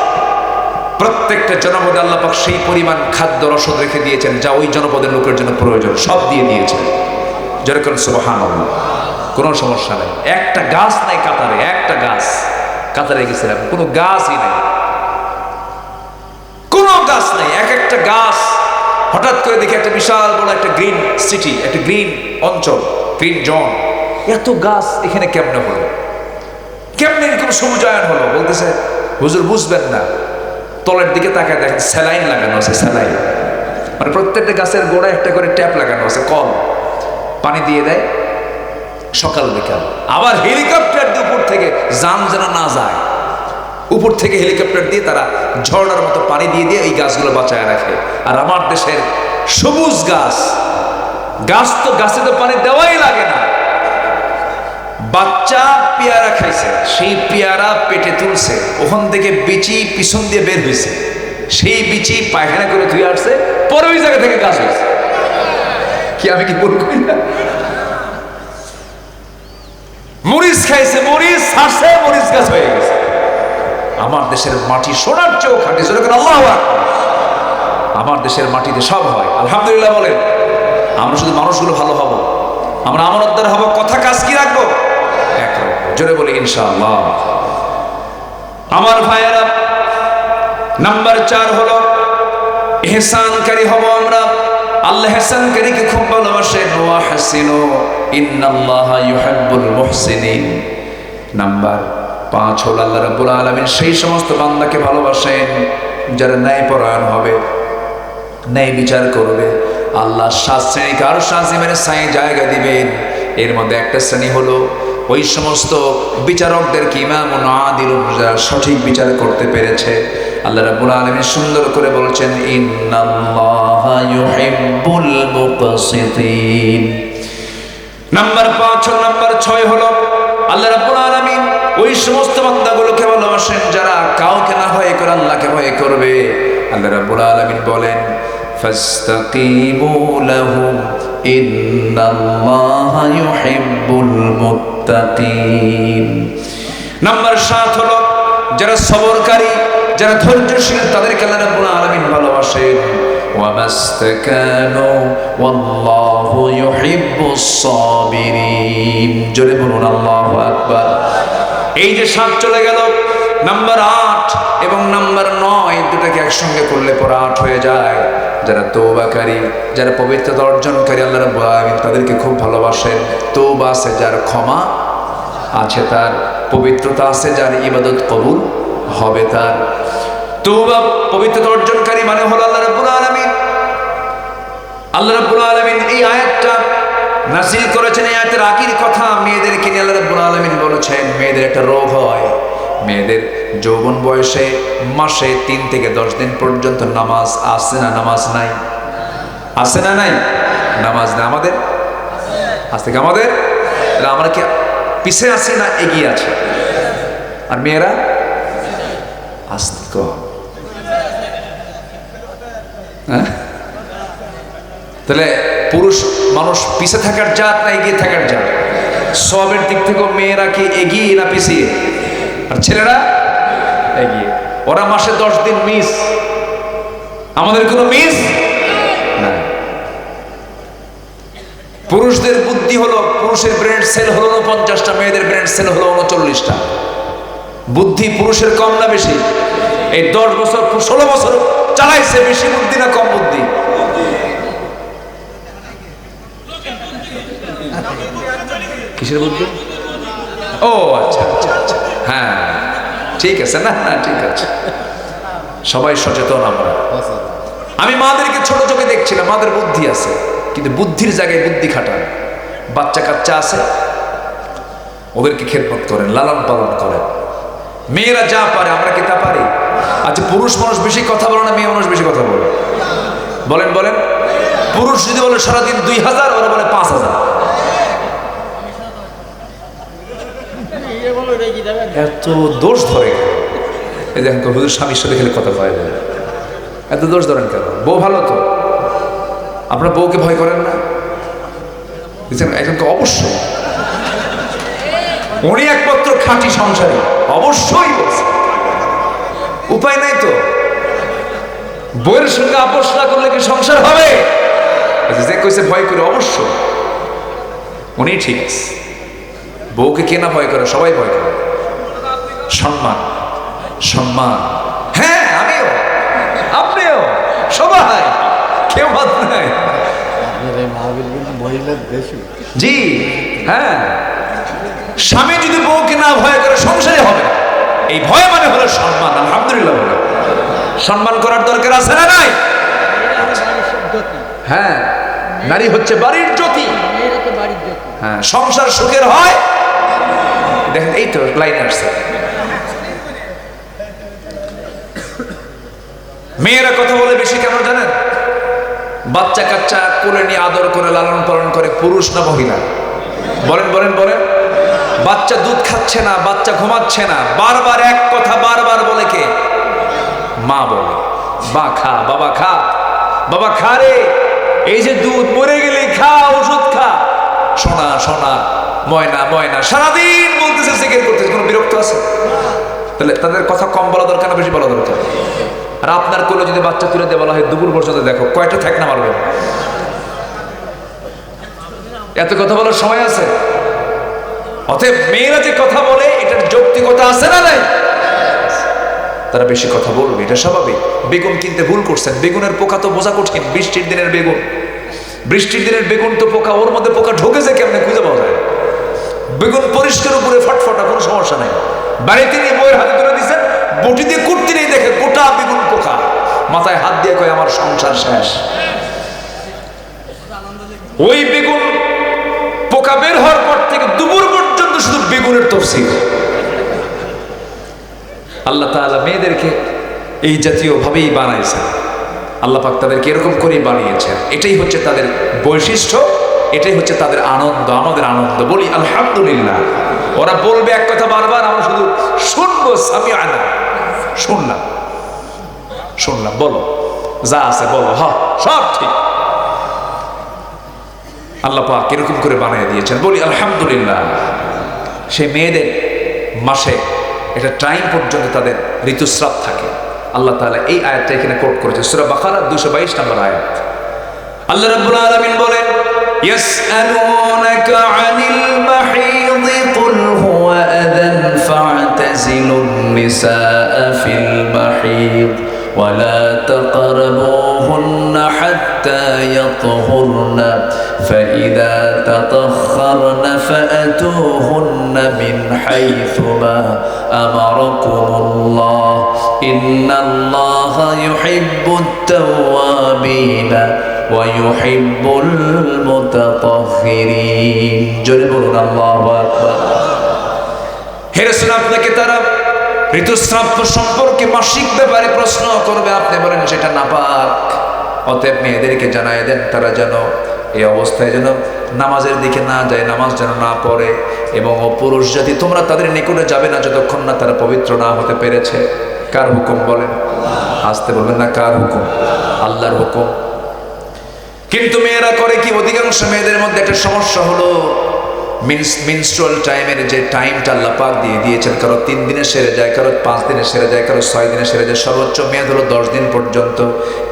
প্রত্যেকটা জনপদে আল্লাহ পাক সেই পরিমাণ খাদ্য রসদ রেখে দিয়েছেন যা ওই জনপদের লোকের জন্য প্রয়োজন, সব দিয়ে দিয়েছেন। জোরে করেন সুবহানাল্লাহ। কোনো সমস্যা নাই। একটা গাছ নাই কাতারে, একটা গাছ। কাতারে গেছিলাম, কোনো গাছই নাই, কোনো গাছ নাই। এক একটা গাছ হঠাৎ করে দেখে একটা বিশাল বড় একটা গ্রিন সিটি, একটা গ্রিন অঞ্চল, গ্রিন জোন। এত গাছ এখানে কেমনে হলো? কেমনে এরকম সবুজায়ন হলো? বলতেছে হুজুর বুঝবেন না, তলের দিকে তাকায় দেখেন স্যালাইন লাগানো আছে, স্যালাইন। মানে প্রত্যেকটা গাছের গোড়ায় একটা করে ট্যাপ লাগানো আছে, কল, পানি দিয়ে দেয় সকাল বিকাল। আবার হেলিকপ্টার দিয়ে উপর থেকে, যান যেন না যায়, উপর থেকে হেলিকপ্টার দিয়ে তারা ঝর্ণার মতো পানি দিয়ে দিয়ে এই গাছগুলো বাঁচায় রাখে। আর আমার দেশের সবুজ গাছ, গাছ তো গাছে তো পানি দেওয়াই লাগে না। বাচ্চা পেয়ারা খাইছে, সেই পেয়ারা পেটে তুলছে, ওখান থেকে বিচি পিছন দিয়ে বের হয়েছে, সেই বিচি পায়খানা করে ধুয়ে আসছে, পরে ওই জায়গা থেকে গাছ হয়েছে। কি আমি কি বলবো না? মরিচ খাইছে, মরিচ ছাড়ছে, মরিচ গাছ হয়ে গেছে। আমার দেশের মাটি সোনার চেয়েও খাঁটি। আল্লাহু আকবার। আমার দেশের মাটিতে সব হয়, আলহামদুলিল্লাহ বলেন। আমরা শুধু মানুষগুলো ভালো হব, আমরা আমানতদার হব, কথা কাজ কি রাখবো? এক রাখবো। জোরে বলি ইনশাআল্লাহ। আমার ভাইয়েরা, নাম্বার 4 হলো ইহসানকারী হব আমরা। আল্লাহ ইহসানকারীকে খুব ভালোবাসেন। ওয়া হাসিনু ইন্নাল্লাহা ইউহিব্বুল মুহসিনিন। নাম্বার 5 হলো আল্লাহ রাব্বুল আলামিন সেই সমস্ত বান্দাকে ভালোবাসেন যারা ন্যায়পরায়ণ হবে, ন্যায় বিচার করবে। আল্লাহ 7 শ্রেণীকে আরশ আজিমের ছায়ায় জায়গা দিবেন। এর মধ্যে একটা শ্রেণী হলো ওই সমস্ত বিচারকদেরকে, ইমামুন আদিলুন, যারা সঠিক বিচার করতে পেরেছে। আল্লাহ রাব্বুল আলামিন সুন্দর করে বলছেন ইন্নাল্লাহা ইউহিব্বুল মুকসিতিন। নাম্বার 5 ও নাম্বার 6 হলো আল্লাহ রাব্বুল আলামিন ওই সমস্ত বান্দাগুলোকে ভালোবাসেন যারা কাউকে না ভয় করে আল্লাহকে ভয় করবে। আল্লাহ রাব্বুল আলামিন বলেন ফাস্তাকিমু লাহুম ইন্নাল্লাহা ইউহিব্বুল মুত্তাকিন। নাম্বার 7 হলো যারা সবরকারী, যারা ধৈর্যশীল, তাদেরকে আল্লাহ রাব্বুল আলামিন ভালোবাসেন। ওয়া মাস্তাকানু ওয়াল্লাহু ইউহিব্বুস সাবিরিন। জোরে বলুন আল্লাহু আকবার। এই যে 7 চলে গেল, নাম্বার 8 এবং নাম্বার 9 দুটাকে একসঙ্গে করলে পরে 8 হয়ে যায়। যারা তওবাকারী, যারা পবিত্রতা অর্জনকারী, আল্লাহ রাব্বুল আলামিন তাদেরকে খুব ভালোবাসেন। তওবা আছে যার, ক্ষমা আছে তার, পবিত্রতা আছে যার, ইবাদত কবুল হবে তার। তওবা পবিত্রতা অর্জনকারী মানে হলো আল্লাহ রাব্বুল আলামিন। আল্লাহ রাব্বুল আলামিন এই আয়াতটা নাযিল করেছেন। এই আয়াতের আগের কথা মেয়েদেরকে নিয়ে আল্লাহ রাব্বুল আলামিন বলেছেন মেয়েদের একটা রোগ হয়। মেয়েদের যৌবন বয়সে মাসে 3 থেকে 10 দিন পর্যন্ত নামাজ আসে না, নামাজ নাই, আছে না নাই? নামাজ না আমাদের আজ থেকে আমাদের, আমরা কি পিছে আছি না এগিয়ে আছি? আর মেয়েরা আস্তে কর। তাহলে পুরুষ মানুষ পিছে থাকার জাত না এগিয়ে থাকার জাত? সবের দিক থেকে মেয়েরা কি এগিয়ে না পিছিয়ে? আর ছেলেরা এগিয়ে। ওরা মাসে 10 দিন মিস, আমাদের কোনো মিস না। পুরুষদের বুদ্ধি হলো, পুরুষের ব্রেন সেল হলো 49টা, মেয়েদের ব্রেন সেল হলো 39টা। বুদ্ধি পুরুষের কম না বেশি? এই 10 বছর 16 বছর চালাইছে, বেশি বুদ্ধি না কম বুদ্ধি? কিসের বুদ্ধি? ও আচ্ছা আচ্ছা আচ্ছা, হ্যাঁ ঠিক আছে, না না ঠিক আছে, সবাই সচেতন আমরা। আমি মাদেরকে ছোট চোখে দেখছি না, মাদের বুদ্ধি আছে, কিন্তু বুদ্ধির জায়গায় বুদ্ধি খাটান। বাচ্চা কাচ্চা আছে, ওদেরকে খেদমত করেন, লালন পালন করেন। মেয়েরা যা পারে আমরা কি তা পারি? আচ্ছা, পুরুষ মানুষ বেশি কথা বলে না মেয়ে মানুষ বেশি কথা বলে? বলেন বলেন। পুরুষ যদি বলে সারাদিন 2000, ওরা বলে 5000। এত দোষ ধরে এই দেখেন হুজুর স্বামীর সাথে খেলে কথা পায় যায়, এত দোষ ধরেন কেন? বউ ভালো তো, আপনার বউকে ভয় করেন না? একজনকে অবশ্যই, উনি একমাত্র খাঁটি সংসারী, অবশ্যই বলছে। উপায় নাই তো, বউয়ের সঙ্গে আপোষ না করলে কি সংসার হবে? যে কইছে ভয় করে, অবশ্য উনি ঠিক আছে। বউকে কে না ভয় করে? সবাই ভয় করে। সম্মান, সম্মান, হ্যাঁ আমিও, আপনিও, সবাই, কেউ বাদ নাই। জি হ্যাঁ, স্বামী যদি বউকে না ভয় করে সংসারে হবে। এই ভয় মানে হলো সম্মান। আলহামদুলিল্লাহ বলে সম্মান করার দরকার আছে না নাই? হ্যাঁ, নারী হচ্ছে বাড়ির জ্যোতি। হ্যাঁ, সংসার সুখের হয়। দেখেন এই তো লাইন আসছে। মেয়েরা কথা বলে বেশি কেন জানেন? বাচ্চা কাচ্চা কোলে নিয়ে আদর করে লালন পালন করে, পুরুষ না মহিলা? বলেন বলেন বলেন। বাচ্চা দুধ খাচ্ছে না, বাচ্চা ঘুমাচ্ছে না, বারবার এক কথা বারবার বলে কে? মা বলে, মা খা, বাবা খা, বাবা খা রে, এই যে দুধ, মরে গেলে খা, ওষুধ খা, সোনা সোনা, ময়না ময়না, সারাদিন বলতেছে, জিকির করতেছে। কোনো বিরক্ত আছে? তাহলে তাদের কথা কম বলা দরকার না বেশি বলা দরকার? আর আপনার কোলে যদি বাচ্চা তুলে দিয়ে বলা হয় দুপুর পর্যন্ত দেখো, কয়টা ঠেক না মারবে? এত কথা বলার সময় আছে? অতএব মেয়েরা যে কথা বলে এটার যৌক্তিকতা আছে না নাই? তারা বেশি কথা বলবে, এটা স্বাভাবিক। বেগুন কিনতে ভুল করছেন, বেগুনের পোকা তো বোঝা কঠিন। বৃষ্টির দিনের বেগুন, বৃষ্টির দিনের বেগুন তো পোকা, ওর মধ্যে পোকা ঢোকেছে কেমনে খুঁজে পাওয়া যায়? বেগুন পরিষ্কার উপরে ফটফটা, কোনো সমস্যা নাই। বাড়িতে নিয়ে বইয়ের হাতে তুলে দিচ্ছেন, বটি দিয়ে কুটতে নেই, দেখে গোটা বেগুন পোকা, মাথায় হাত দিয়ে কয় আমার সংসার শেষ। ওই বেগুন পোকা বের হওয়ার পর থেকে দুপুর পর্যন্ত শুধু বেগুনের তফসিল। আল্লাহ তাআলা মেয়েদেরকে এই জাতীয় ভাবেই বানাইছেন। আল্লাহ পাক তাদেরকে এরকম করেই বানিয়েছেন। এটাই হচ্ছে তাদের বৈশিষ্ট্য, এটাই হচ্ছে তাদের আনন্দ, আমাদের আনন্দ। বলি আলহামদুলিল্লাহ। ওরা বলবে এক কথা বারবার, আমরা শুধু শুনবো, সামিআনা, শুনলাম শুনলাম, বলো যা আছে বলো, হ্যাঁ সব ঠিক। আল্লাহ পাক এরকম করে বানিয়ে দিয়েছেন, বলি আলহামদুলিল্লাহ। সেই মেয়েদের মাসে এটা টাইম পর্যন্ত তাদের ঋতুস্রাব থাকে। আল্লাহ তাআলা এই আয়াতটা এখানে কোট করেছে, সূরা বাকারা 222 নম্বর আয়াত। আল্লাহ রাব্বুল আলামিন বলেন, ইয়াসআলুনাকা আনিল মাহিদ কুল হুয়া আযান ফা'তাজিলুন নিসাআ ফিল মাহিদ ولا تقربوهن حتى يطهرن فإذا تطهرن فأتوهن من حيث ما أمركم الله إن الله يحب التوابين ويحب المتطهرين جربنا الله أكبر হে রাসূল আপনাকে তারা ঋতুস্রাব সম্পর্কে মাসিক ব্যাপারে প্রশ্ন করবে, আপনি বলেন সেটা নাপাক। অতএব মেয়েদেরকে জানায় দেন তারা যেন এই অবস্থায় যেন নামাজের দিকে না যায়, নামাজ যেন না পড়ে। এবং ও পুরুষ জাতি, তোমরা তাদের নিকটে যাবে না যতক্ষণ না তারা পবিত্র না হতে পেরেছে। কার হুকুম বলেন? আসতে বলবেন না, কার হুকুম? আল্লাহর হুকুম। কিন্তু মেয়েরা করে কি, অধিকাংশ মেয়েদের মধ্যে একটা সমস্যা হলো মিনস্ট্রুয়াল টাইমের যে টাইমটা আল্লাহ পাক দিয়ে দিয়েছেন, কারো 3 দিনে সেরে যায়, কারো 5 দিনে সেরে যায়, কারো 6 দিনে সেরে যায়, সর্বোচ্চ মেয়াদ হলো 10 দিন পর্যন্ত।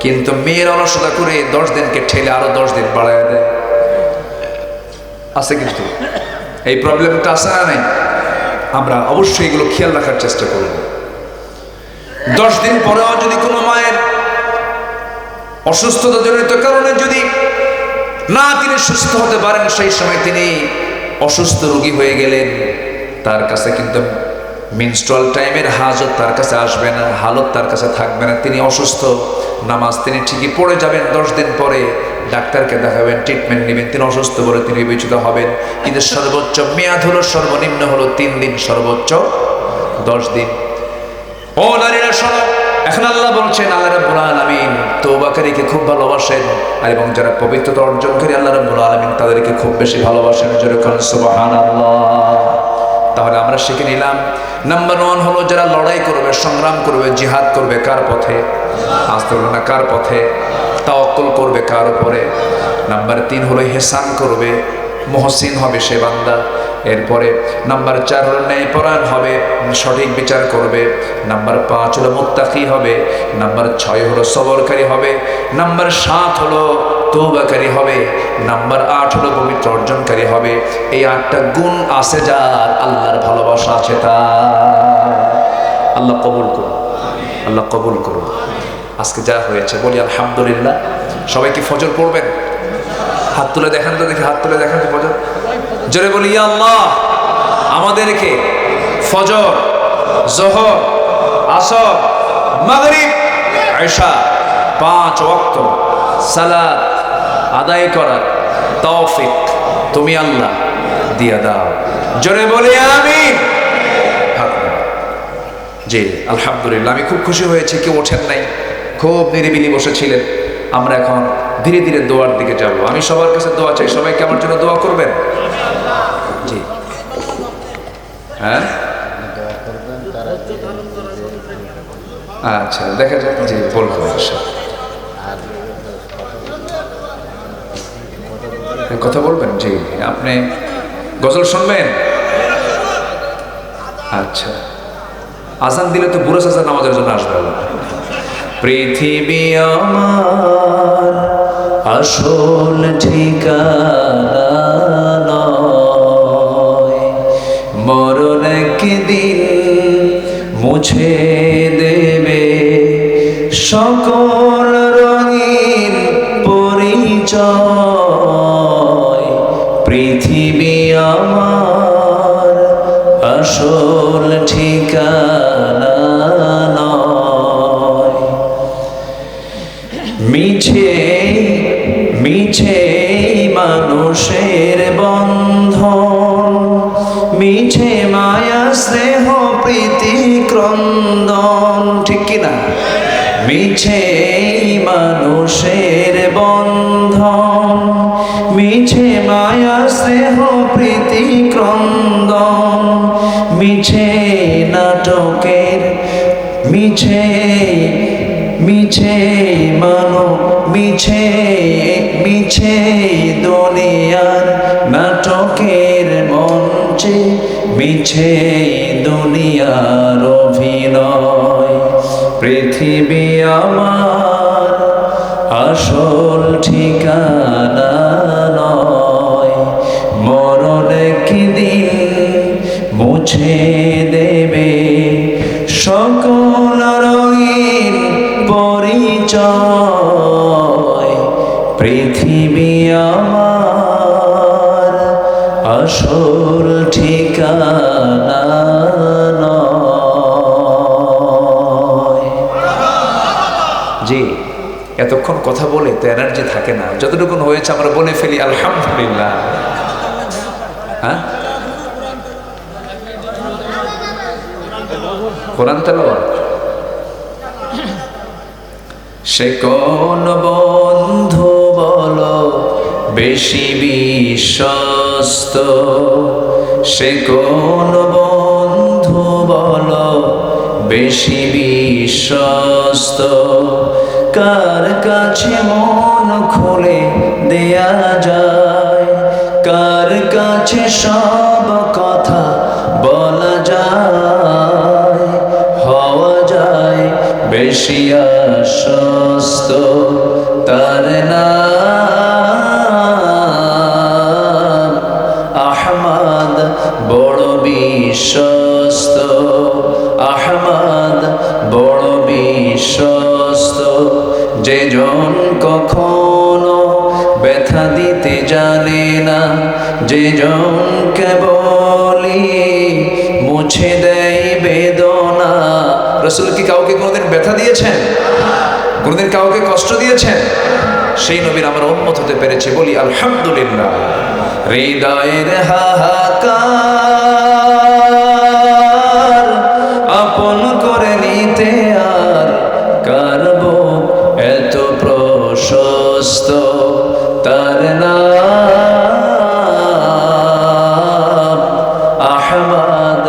কিন্তু মেয়ের অলসতা করে 10 দিনকে ঠেলে আরো 10 দিন বাড়ায় দেয়। আছে কিন্তু এই প্রবলেমটা আছে না নাই? আমরা অবশ্যই এগুলো খেয়াল রাখার চেষ্টা করব। 10 দিন পরেও যদি কোনো মায়ের অসুস্থতা জনিত কারণে যদি না তিনি সুস্থ হতে পারেন, সেই সময় তিনি অসুস্থ রোগী হয়ে গেলেন, তার কাছে কিন্তু মিনস্ট্রুয়াল টাইমের হাজত তার কাছে আসবে না, হালত তার কাছে থাকবে না। তিনি অসুস্থ, নামাজ তিনি ঠিকই পড়ে যাবেন, 10 দিন পরে ডাক্তারকে দেখাবেন, ট্রিটমেন্ট নেবেন, তিনি অসুস্থ বলে তিনি বিবেচিত হবেন। কিন্তু সর্বোচ্চ মেয়াদ হলো, সর্বনিম্ন হলো 3 দিন, সর্বোচ্চ 10 দিন। ও নারীরা শোনো, এখন আল্লাহ বলছেন, আল্লাহ রাব্বুল আলামিন তওবাকারীকে খুব ভালোবাসেন, আর এবং যারা পবিত্রতা অর্জন করে আল্লাহ রাব্বুল আলামিন তাদেরকে খুব বেশি ভালোবাসেন। জোরে বলুন সুবহানাল্লাহ। তাহলে আমরা শিখে নিলাম, নাম্বার 1 হলো যারা লড়াই করবে, সংগ্রাম করবে, জিহাদ করবে, কার পথে? আসতে বলুন না, কার পথে? তাওয়াক্কুল করবে কার উপরে? নাম্বার 3 হলো ইহসান করবে, মুহসিন হবে সে বান্দা। এরপরে নাম্বার 4 হলো ন্যায়পরায়ণ হবে, সঠিক বিচার করবে। নাম্বার 5 হলো মুত্তাকি হবে। নাম্বার 6 হলো সবরকারী হবে। নাম্বার 7 হলো তওবাকারী হবে। নাম্বার 8 হলো পবিত্র অর্জনকারী হবে। এই 8টা গুণ আছে যার, আল্লাহর ভালোবাসা আছে তার। আল্লাহ কবুল করুন, আল্লাহ কবুল করুন। আজকে যা হয়েছে বলি আলহামদুলিল্লাহ। সবাই কি ফজর পড়বেন? হাত তুলে দেখান তো দেখি, হাত তুলে দেখান তো ফজর। জোরে বলি ইয়া আল্লাহ, আমাদেরকে ফজর, যোহর, আসর, মাগরিব, ইশা 5 ওয়াক্ত সালাত আদায় করার তৌফিক তুমি আল্লাহ দিয়া দাও। জোরে বলি আমিন। জি আলহামদুলিল্লাহ, আমি খুব খুশি হয়েছি। কেউ ওঠেন নাই, খুব নিরিবিলি বসেছিলেন। আমরা এখন ধীরে ধীরে দোয়ার দিকে যাব। আমি সবার কাছে দোয়া চাই, সবাইকে আমার জন্য দোয়া করবেন। জি হ্যাঁ, আচ্ছা দেখা যাক। জি বলবো, কথা বলবেন। জি আপনি গজল শুনবেন? আচ্ছা, আজান দিলে তো বুড়ো চাচা নামাজের জন্য আসবে। পৃথিবী আমার আসল ঠিকানা নয়, মরণ একদিন মুছে দেবে সকল রঙিন পরিচয়। পৃথিবী আমার আসল ঠিকানা নয়, মিছে মিছে মানুষের বন্ধন, মিছে মায়া স্নেহ প্রীতি ক্রন্দন। ঠিক কিনা? মিছে মানুষের বন্ধন, মিছে মায়া স্নেহ প্রীতি ক্রন্দন, মিছে নাটকের মিছে মিছে মানো, মিছে মিছে দুনিয়ার নাটকের মঞ্চে, মিছে দুনিয়ার অভিনয়। পৃথিবী আমার আসল ঠিকানা নয়, মরণ একদিন মুছে দেবে সকল রঙিন পরিচয়। পৃথিবী আমার আসল ঠিকানা নয়। জি এতক্ষণ কথা বলে তো এনার্জি থাকে না, যতটুকু হয়েছে আমরা বলে ফেলি আলহামদুলিল্লাহ। হ্যাঁ, কোরআন তেলাওয়াত। সে কোন বন্ধু বলো বেশি বিশ্বস্ত, সে কোন বন্ধু বলো বেশি বিশ্বস্ত, কার কাছে মন খুলে দেয়া যায়, কার কাছে সব কথা বলা যায়, হওয়া যায় বেশি আশ্বস্ত। তার নাম আহমদ, বড় বিশ্বস্ত। আহমদ বড় বিশ্বস্ত, যে জন কখনো ব্যথা দিতে জানে না, যে জন কেবলই মুছে দেয় বেদনা। রাসূল কি কাউকে কোনোদিন ব্যথা দিয়েছেন? কোনোদিন কাউকে কষ্ট দিয়েছেন? সেই নবীর আমরা উম্মত হতে পেরেছি, বলি আলহামদুলিল্লাহ। হৃদয়ের হাহাকার আপন করে নিতে আর কারব এত প্রশস্ত। তার নাম আহমদ,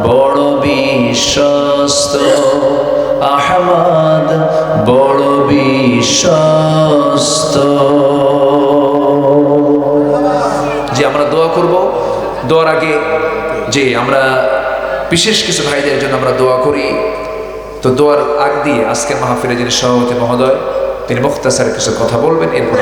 বড় বিশ্বস্ত। আহমদ বড় বিশ্বস্ত। সমস্ত। যে আমরা দোয়া করব, দোয়ার আগে যে আমরা বিশেষ কিছু ভাইদের জন্য আমরা দোয়া করি, তো দোয়ার আগ দিয়ে আজকের মাহফিলে যিনি সভাপতি মহোদয় তিনি মুখতাসার কিছু কথা বলবেন, এরপর